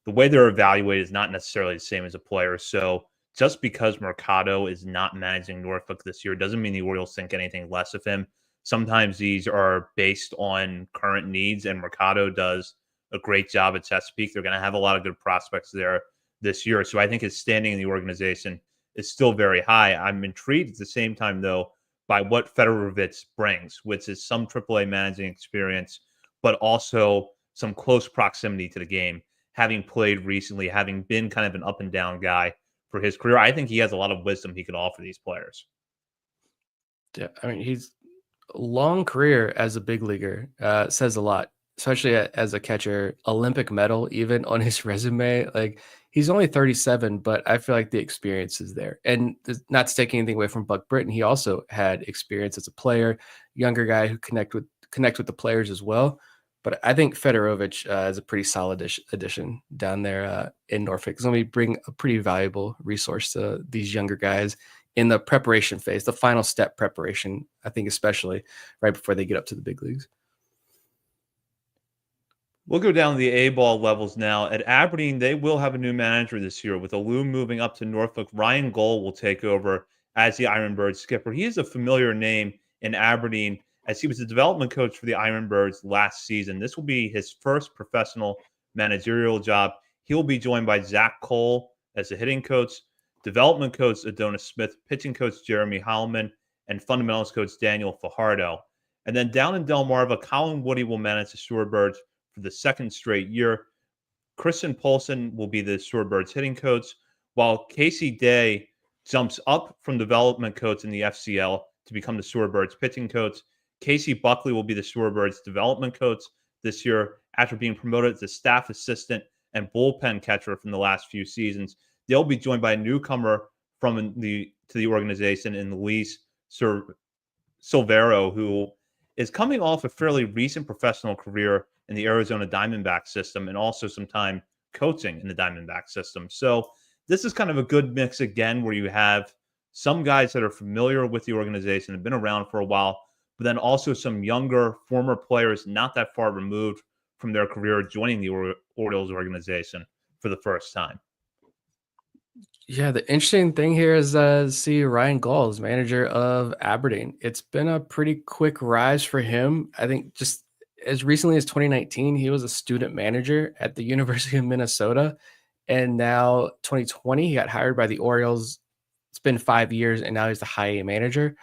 the way they're evaluated is not necessarily the same as a player. So just because Mercado is not managing Norfolk this year doesn't mean the Orioles think anything less of him. Sometimes these are based on current needs, and Mercado does a great job at Chesapeake. They're going to have a lot of good prospects there this year. So I think his standing in the organization is still very high. I'm intrigued at the same time, though, by what Fedorovich brings, which is some AAA managing experience, but also some close proximity to the game. Having played recently, having been kind of an up and down guy for his career, I think he has a lot of wisdom he could offer these players. Yeah, I mean, he's long career as a big leaguer says a lot, especially as a catcher. Olympic medal, even on his resume. Like he's only 37, but I feel like the experience is there. And not to take anything away from Buck Britton, he also had experience as a player, younger guy who connect with the players as well. But I think Fedorovich is a pretty solid addition down there in Norfolk. He's going to bring a pretty valuable resource to these younger guys in the preparation phase, the final step preparation, I think, especially right before they get up to the big leagues. We'll go down to the A-ball levels now. At Aberdeen, they will have a new manager this year. With Alou moving up to Norfolk, Ryan Gold will take over as the Ironbirds skipper. He is a familiar name in Aberdeen as he was the development coach for the Ironbirds last season. This will be his first professional managerial job. He will be joined by Zach Cole as the hitting coach, development coach Adonis Smith, pitching coach Jeremy Heilman, and fundamentals coach Daniel Fajardo. And then down in Delmarva, Colin Woody will manage the Shorebirds for the second straight year. Christian Polson will be the Shorebirds hitting coach, while Casey Day jumps up from development coach in the FCL to become the Shorebirds pitching coach. Casey Buckley will be the Shorebirds development coach this year after being promoted as a staff assistant and bullpen catcher from the last few seasons. They'll be joined by a newcomer to the organization in Luis Silvero, who is coming off a fairly recent professional career in the Arizona Diamondback system and also some time coaching in the Diamondback system. So this is kind of a good mix again where you have some guys that are familiar with the organization, have been around for a while, but then also some younger former players not that far removed from their career joining the Orioles organization for the first time. Yeah, the interesting thing here is see Ryan Gaul as manager of Aberdeen. It's been a pretty quick rise for him. I think just as recently as 2019, he was a student manager at the University of Minnesota. And now 2020, he got hired by the Orioles. It's been 5 years, and now he's the high A manager.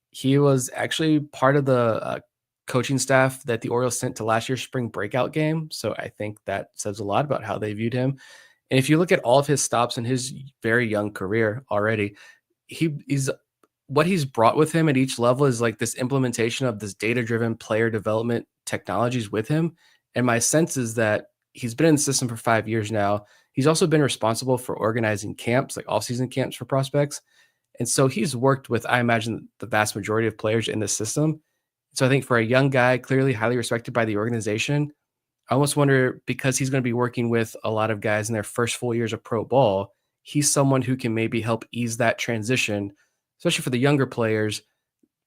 He was actually part of the coaching staff that the Orioles sent to last year's spring breakout game. So I think that says a lot about how they viewed him. And if you look at all of his stops in his very young career already, he's what he's brought with him at each level is like this implementation of this data-driven player development technologies with him. And my sense is that he's been in the system for 5 years now. He's also been responsible for organizing camps, like off-season camps for prospects. And so he's worked with, I imagine, the vast majority of players in the system. So I think for a young guy, clearly highly respected by the organization, I almost wonder, because he's going to be working with a lot of guys in their first full years of pro ball, he's someone who can maybe help ease that transition, especially for the younger players,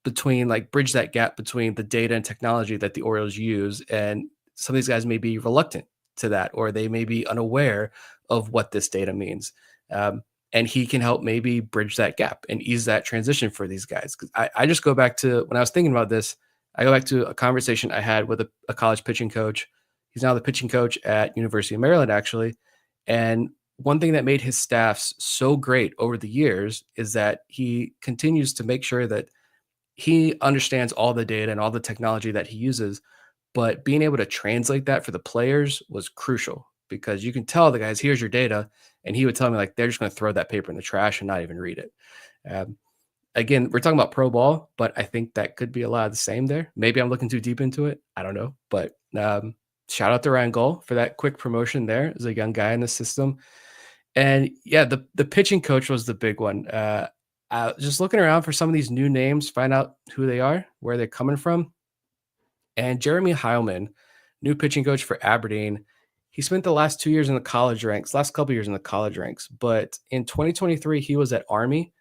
between like bridge that gap between the data and technology that the Orioles use. And some of these guys may be reluctant to that, or they may be unaware of what this data means. And he can help maybe bridge that gap and ease that transition for these guys. Because I just go back to when I was thinking about this, I go back to a conversation I had with a college pitching coach. He's now the pitching coach at University of Maryland, actually. And one thing that made his staffs so great over the years is that he continues to make sure that he understands all the data and all the technology that he uses, but being able to translate that for the players was crucial, because you can tell the guys, here's your data. And he would tell me like, they're just going to throw that paper in the trash and not even read it. Again, we're talking about pro ball, but I think that could be a lot of the same there. Maybe I'm looking too deep into it. I don't know, but shout out to Ryan Gaul for that quick promotion there as a young guy in the system. And yeah, the pitching coach was the big one. Just looking around for some of these new names, find out who they are, where they're coming from. And Jeremy Heilman, new pitching coach for Aberdeen, he spent the last 2 years in the college ranks, last couple years in the college ranks. But in 2023, he was at Army,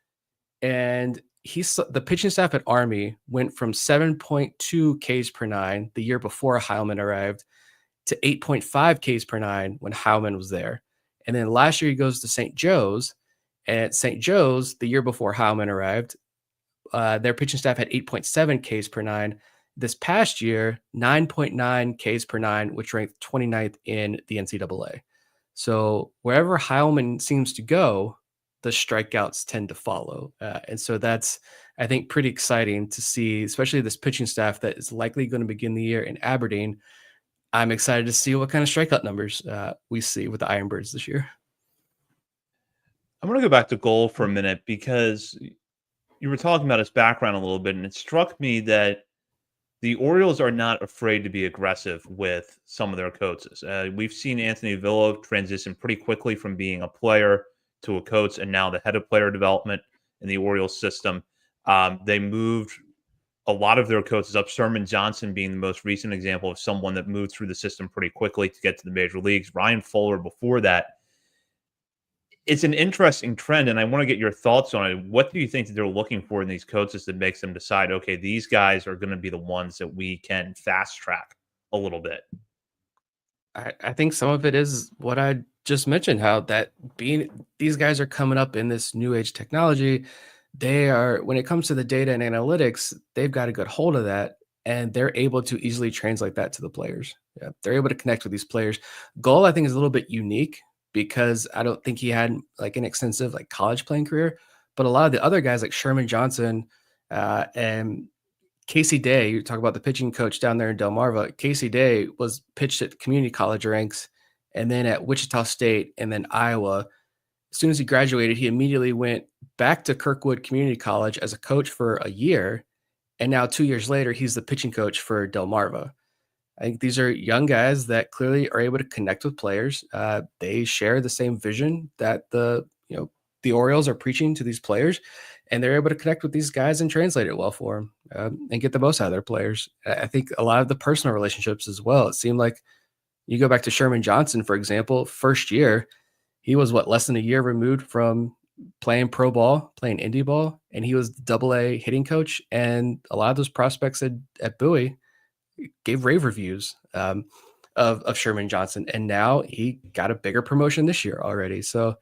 and the pitching staff at Army went from 7.2 Ks per nine the year before Heilman arrived to 8.5 Ks per nine when Heilman was there. And then last year he goes to St. Joe's, and at St. Joe's, the year before Heilman arrived, their pitching staff had 8.7 Ks per nine. This past year, 9.9 Ks per nine, which ranked 29th in the NCAA. So wherever Heilman seems to go, the strikeouts tend to follow. And so that's, I think, pretty exciting to see, especially this pitching staff that is likely going to begin the year in Aberdeen. I'm excited to see what kind of strikeout numbers we see with the Ironbirds this year. I'm going to go back to Goal for a minute, because you were talking about his background a little bit, and it struck me that the Orioles are not afraid to be aggressive with some of their coaches. We've seen Anthony Villo transition pretty quickly from being a player to a coach, and now the head of player development in the Orioles system. They moved a lot of their coaches up, Sherman Johnson being the most recent example of someone that moved through the system pretty quickly to get to the major leagues. Ryan Fuller before that. It's an interesting trend, and I want to get your thoughts on it. What do you think that they're looking for in these coaches that makes them decide, okay, these guys are going to be the ones that we can fast track a little bit? I think some of it is what I just mentioned, how that these guys are coming up in this new age technology. They are, when it comes to the data and analytics, they've got a good hold of that, and they're able to easily translate that to the players. Yeah, they're able to connect with these players. Goal, I think, is a little bit unique, because I don't think he had like an extensive like college playing career, but a lot of the other guys like Sherman Johnson and Casey Day, you talk about the pitching coach down there in Delmarva. Casey Day was pitched at community college ranks, and then at Wichita State, and then Iowa. As soon as he graduated, he immediately went back to Kirkwood Community College as a coach for a year. And now 2 years later, he's the pitching coach for Delmarva. I think these are young guys that clearly are able to connect with players. They share the same vision that the Orioles are preaching to these players, and they're able to connect with these guys and translate it well for them and get the most out of their players. I think a lot of the personal relationships as well. It seemed like you go back to Sherman Johnson, for example, first year, he was less than a year removed from playing pro ball, playing indie ball, and he was double A hitting coach. And a lot of those prospects at Bowie gave rave reviews of Sherman Johnson. And now he got a bigger promotion this year already. So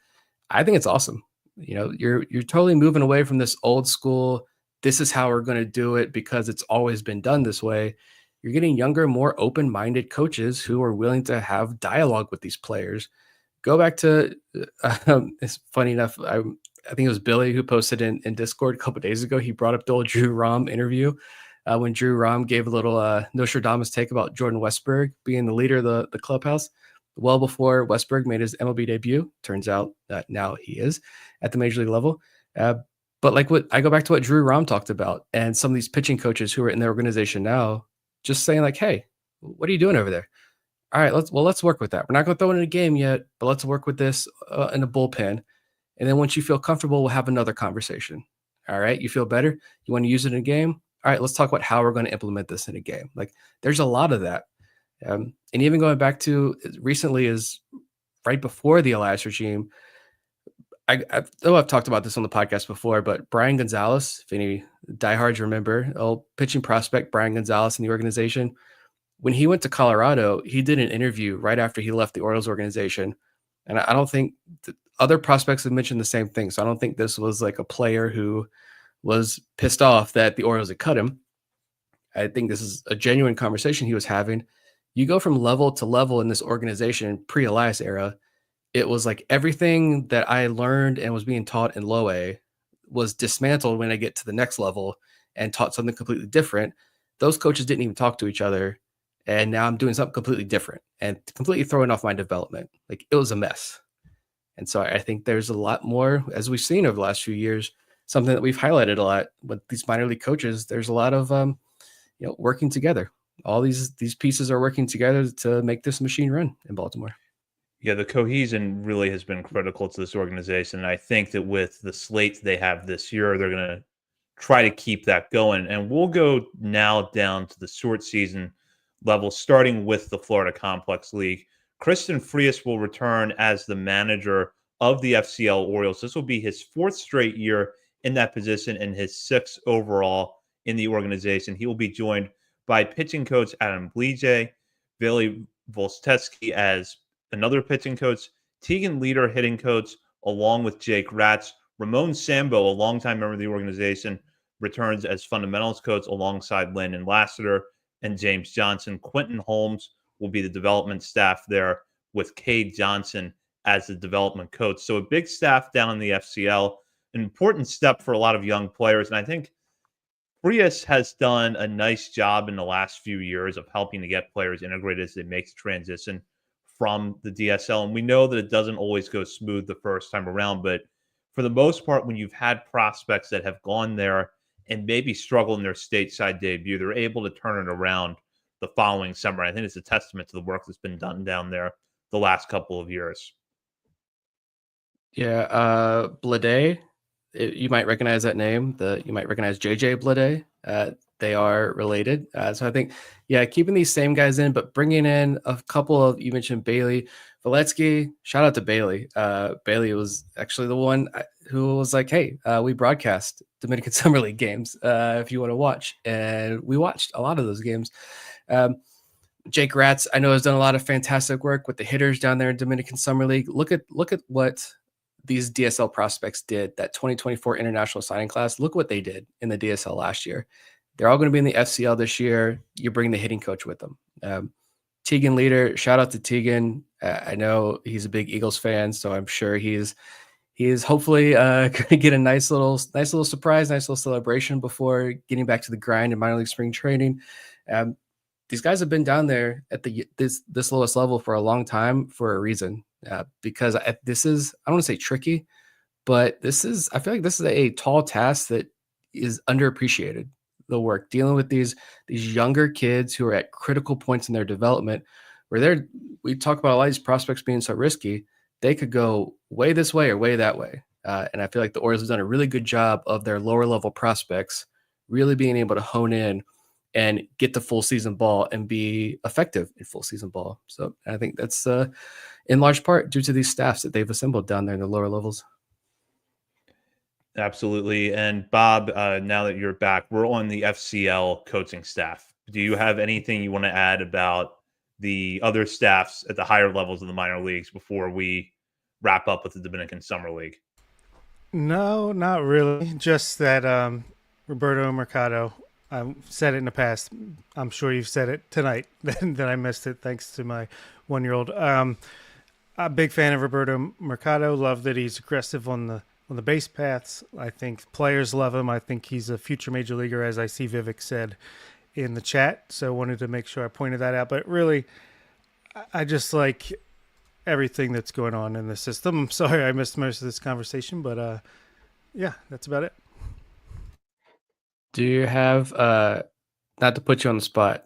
I think it's awesome. You're totally moving away from this old school, this is how we're going to do it because it's always been done this way. You're getting younger, more open-minded coaches who are willing to have dialogue with these players. Go back to, it's funny enough, I think it was Billy who posted in Discord a couple of days ago. He brought up the old Drew Rahm interview when Drew Rahm gave a little Nostradamus take about Jordan Westberg being the leader of the clubhouse well before Westberg made his MLB debut. Turns out that now he is at the major league level. But like what I go back to what Drew Rahm talked about and some of these pitching coaches who are in the organization now, just saying like, hey, what are you doing over there? All right, let's work with that. We're not going to throw it in a game yet, but let's work with this in a bullpen. And then once you feel comfortable, we'll have another conversation. All right, you feel better? You want to use it in a game? All right, let's talk about how we're going to implement this in a game. Like there's a lot of that. And even going back to recently is right before the Elias regime, I know I've talked about this on the podcast before, but Brian Gonzalez, if any diehards remember, old pitching prospect Brian Gonzalez in the organization, when he went to Colorado, he did an interview right after he left the Orioles organization. And I don't think other prospects have mentioned the same thing. So I don't think this was like a player who was pissed off that the Orioles had cut him. I think this is a genuine conversation he was having. You go from level to level in this organization pre-Elias era. It was like everything that I learned and was being taught in low A was dismantled when I get to the next level and taught something completely different. Those coaches didn't even talk to each other. And now I'm doing something completely different and completely throwing off my development. Like it was a mess. And so I think there's a lot more, as we've seen over the last few years, something that we've highlighted a lot with these minor league coaches. There's a lot of, working together. All these pieces are working together to make this machine run in Baltimore. Yeah, the cohesion really has been critical to this organization. And I think that with the slate they have this year, they're going to try to keep that going. And we'll go now down to the short season level, starting with the Florida Complex League. Kristen Frias will return as the manager of the FCL Orioles. This will be his fourth straight year in that position and his sixth overall in the organization. He will be joined by pitching coach Adam Blije, Vili Volstetsky as another pitching coach, Tegan Leader hitting coach, along with Jake Ratz. Ramon Sambo, a longtime member of the organization, returns as fundamentals coach alongside Landon Lassiter and James Johnson. Quentin Holmes will be the development staff there with Cade Johnson as the development coach. So a big staff down in the FCL, an important step for a lot of young players. And I think Frias has done a nice job in the last few years of helping to get players integrated as they make the transition from the DSL. And we know that it doesn't always go smooth the first time around, but for the most part, when you've had prospects that have gone there and maybe struggled in their stateside debut, they're able to turn it around the following summer. I think it's a testament to the work that's been done down there the last couple of years. Yeah, Blade, you might recognize that name. You might recognize JJ Blade. They are related. So I think, keeping these same guys in, but bringing in a couple of, you mentioned Bailey Valetsky. Shout out to Bailey. Bailey was actually the one who was like, hey, we broadcast Dominican Summer League games if you want to watch. And we watched a lot of those games. Jake Ratz, I know, has done a lot of fantastic work with the hitters down there in Dominican Summer League. Look at what these DSL prospects did, that 2024 international signing class. Look what they did in the DSL last year. They're all going to be in the FCL this year. You bring the hitting coach with them. Tegan Leader, shout out to Tegan. I know he's a big Eagles fan, so I'm sure he is hopefully going to get a nice little surprise, nice little celebration before getting back to the grind in minor league spring training. These guys have been down there at this lowest level for a long time for a reason. Because this is, I don't want to say tricky, but I feel like this is a tall task that is underappreciated. The work dealing with these younger kids who are at critical points in their development, where we talk about a lot of these prospects being so risky, they could go way this way or way that way. And I feel like the Orioles have done a really good job of their lower level prospects really being able to hone in and get to full season ball and be effective in full season ball. So I think that's in large part due to these staffs that they've assembled down there in the lower levels. Absolutely. And Bob, now that you're back, we're on the FCL coaching staff. Do you have anything you want to add about the other staffs at the higher levels of the minor leagues before we wrap up with the Dominican Summer League? No, not really. Just that Roberto Mercado. I've said it in the past. I'm sure you've said it tonight. That I missed it thanks to my 1-year-old. I'm a big fan of Roberto Mercado. Love that he's aggressive on the base paths. I think players love him. I think he's a future major leaguer, as I see Vivek said in the chat. So wanted to make sure I pointed that out. But really, I just like everything that's going on in the system. I'm sorry I missed most of this conversation, but yeah, that's about it. Do you have, not to put you on the spot,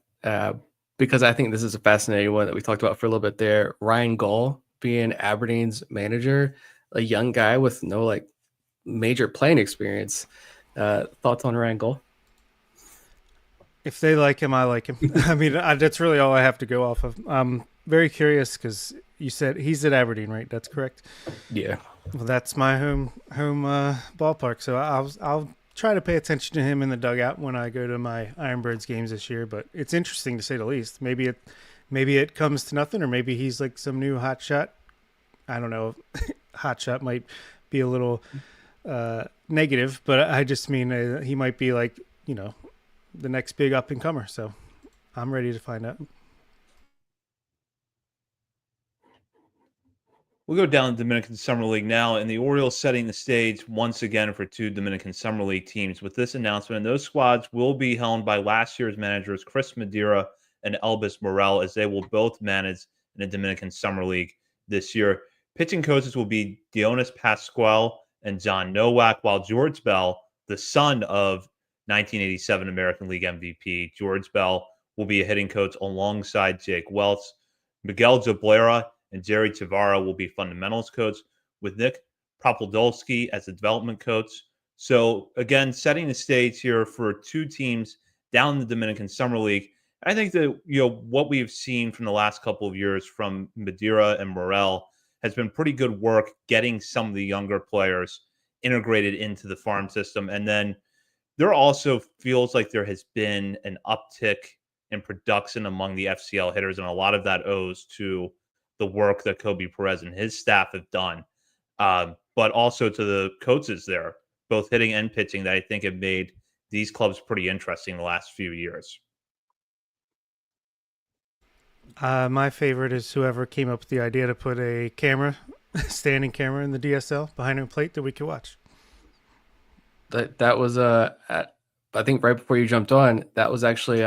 because I think this is a fascinating one that we talked about for a little bit there, Ryan Gull being Aberdeen's manager, a young guy with no like major playing experience. Thoughts on Ryan Gull? If they like him, I like him. I mean, that's really all I have to go off of. I'm very curious because you said he's at Aberdeen, right? That's correct. Yeah. Well, that's my home ballpark. So I'll try to pay attention to him in the dugout when I go to my Ironbirds games this year. But it's interesting to say the least. Maybe it comes to nothing, or maybe he's like some new hot shot. I don't know. Hot shot might be a little negative, but I just mean he might be like, the next big up and comer. So I'm ready to find out. We'll go down to Dominican Summer League now, and the Orioles setting the stage once again for two Dominican Summer League teams with this announcement. And those squads will be helmed by last year's managers Chris Madeira and Elvis Morel, as they will both manage in the Dominican Summer League this year. Pitching coaches will be Dionis Pascual and John Nowak, while George Bell, the son of 1987 American League MVP George Bell, will be a hitting coach alongside Jake Welch. Miguel Jablera and Jerry Tavara will be fundamentals coach, with Nick Propodolsky as the development coach. So again, setting the stage here for two teams down in the Dominican Summer League. I think that what we've seen from the last couple of years from Madeira and Morel has been pretty good work getting some of the younger players integrated into the farm system. And then there also feels like there has been an uptick in production among the FCL hitters, and a lot of that owes to the work that Kobe Perez and his staff have done, but also to the coaches there, both hitting and pitching, that I think have made these clubs pretty interesting the last few years. My favorite is whoever came up with the idea to put a standing camera in the DSL behind a plate that we could watch. That was I think right before you jumped on, that was actually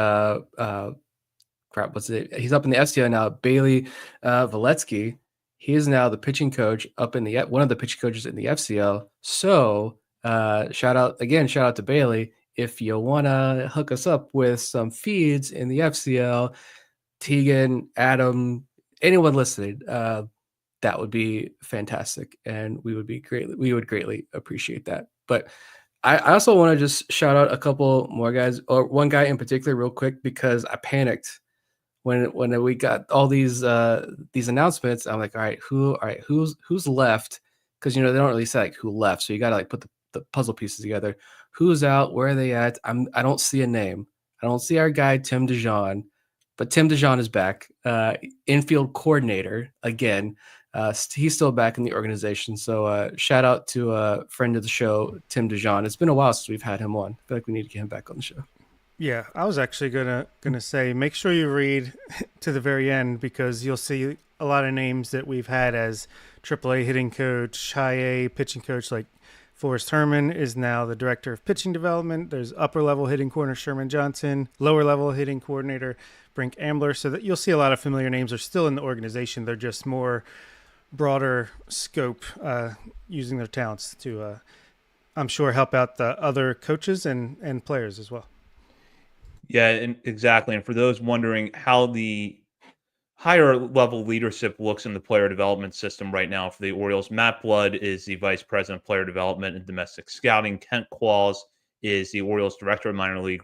what's it? He's up in the FCL now. Bailey Valetsky. He is now the pitching coach up in the one of the pitching coaches in the FCL. So shout out to Bailey. If you want to hook us up with some feeds in the FCL, Tegan, Adam, anyone listening, that would be fantastic, and we would greatly appreciate that. But I also want to just shout out a couple more guys, or one guy in particular, real quick, because I panicked when we got all these announcements. I'm like, all right, who's left? Because they don't really say like who left, so you got to like put the puzzle pieces together. Who's out? Where are they at? I don't see a name. I don't see our guy Tim DeJean, but Tim DeJean is back, infield coordinator again. He's still back in the organization. So shout out to a friend of the show, Tim DeJean. It's been a while since we've had him on. I feel like we need to get him back on the show. Yeah, I was actually gonna say, make sure you read to the very end, because you'll see a lot of names that we've had as AAA hitting coach, high A pitching coach, like Forrest Herman is now the director of pitching development. There's upper level hitting coordinator Sherman Johnson, lower level hitting coordinator Brink Ambler. So that you'll see a lot of familiar names are still in the organization. They're just more broader scope, using their talents to, I'm sure, help out the other coaches and players as well. Yeah, and exactly. And for those wondering how the higher level leadership looks in the player development system right now for the Orioles, Matt Blood is the vice president of player development and domestic scouting. Kent Qualls is the Orioles director of minor league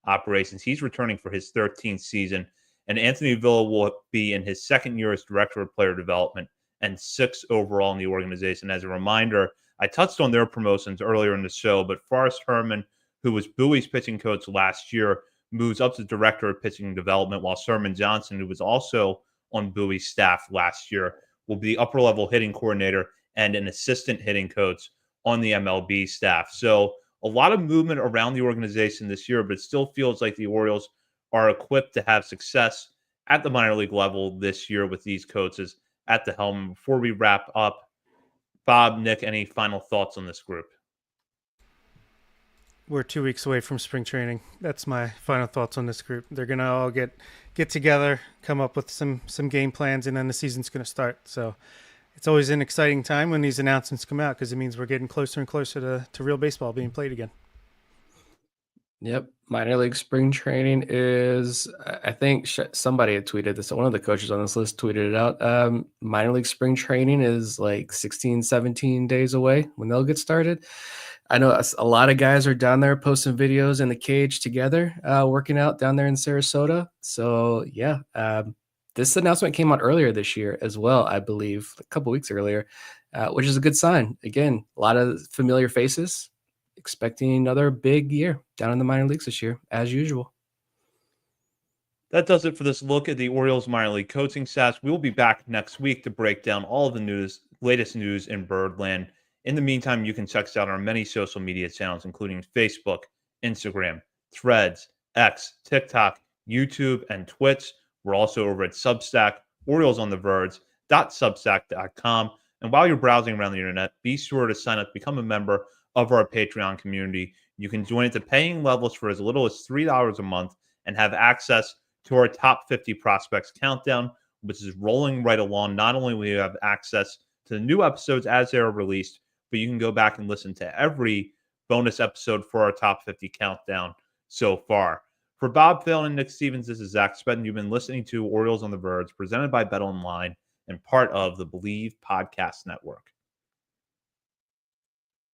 operations. He's returning for his 13th season. And Anthony Villa will be in his second year as director of player development and 6th overall in the organization. As a reminder, I touched on their promotions earlier in the show, but Forrest Herman, who was Bowie's pitching coach last year, moves up to director of pitching development, while Sherman Johnson, who was also on Bowie's staff last year, will be upper level hitting coordinator and an assistant hitting coach on the MLB staff. So a lot of movement around the organization this year, but it still feels like the Orioles are equipped to have success at the minor league level this year with these coaches at the helm. Before we wrap up, Bob, Nick, any final thoughts on this group? We're 2 weeks away from spring training. That's my final thoughts on this group. They're gonna all get together, come up with some game plans, and then the season's gonna start. So it's always an exciting time when these announcements come out because it means we're getting closer and closer to real baseball being played again. Yep. Minor league spring training is, I think somebody had tweeted this. One of the coaches on this list tweeted it out. Minor league spring training is like 16, 17 days away when they'll get started. I know a lot of guys are down there posting videos in the cage together, working out down there in Sarasota. So yeah, this announcement came out earlier this year as well, I believe, a couple weeks earlier, which is a good sign. Again, a lot of familiar faces. Expecting another big year down in the minor leagues this year, as usual. That does it for this look at the Orioles minor league coaching staffs. We will be back next week to break down all of the latest news in Birdland. In the meantime, you can check us out on our many social media channels, including Facebook, Instagram, Threads, X, TikTok, YouTube, and Twitch. We're also over at Substack, OriolesOnTheVerge.substack.com. And while you're browsing around the internet, be sure to sign up to become a member of our Patreon community. You can join at the paying levels for as little as $3 a month and have access to our top 50 prospects countdown, which is rolling right along. Not only will you have access to the new episodes as they are released, but you can go back and listen to every bonus episode for our top 50 countdown so far. For Bob Phelan and Nick Stevens, this is Zach Spedden. You've been listening to Orioles on the Verge, presented by BetOnline and part of the Believe Podcast Network.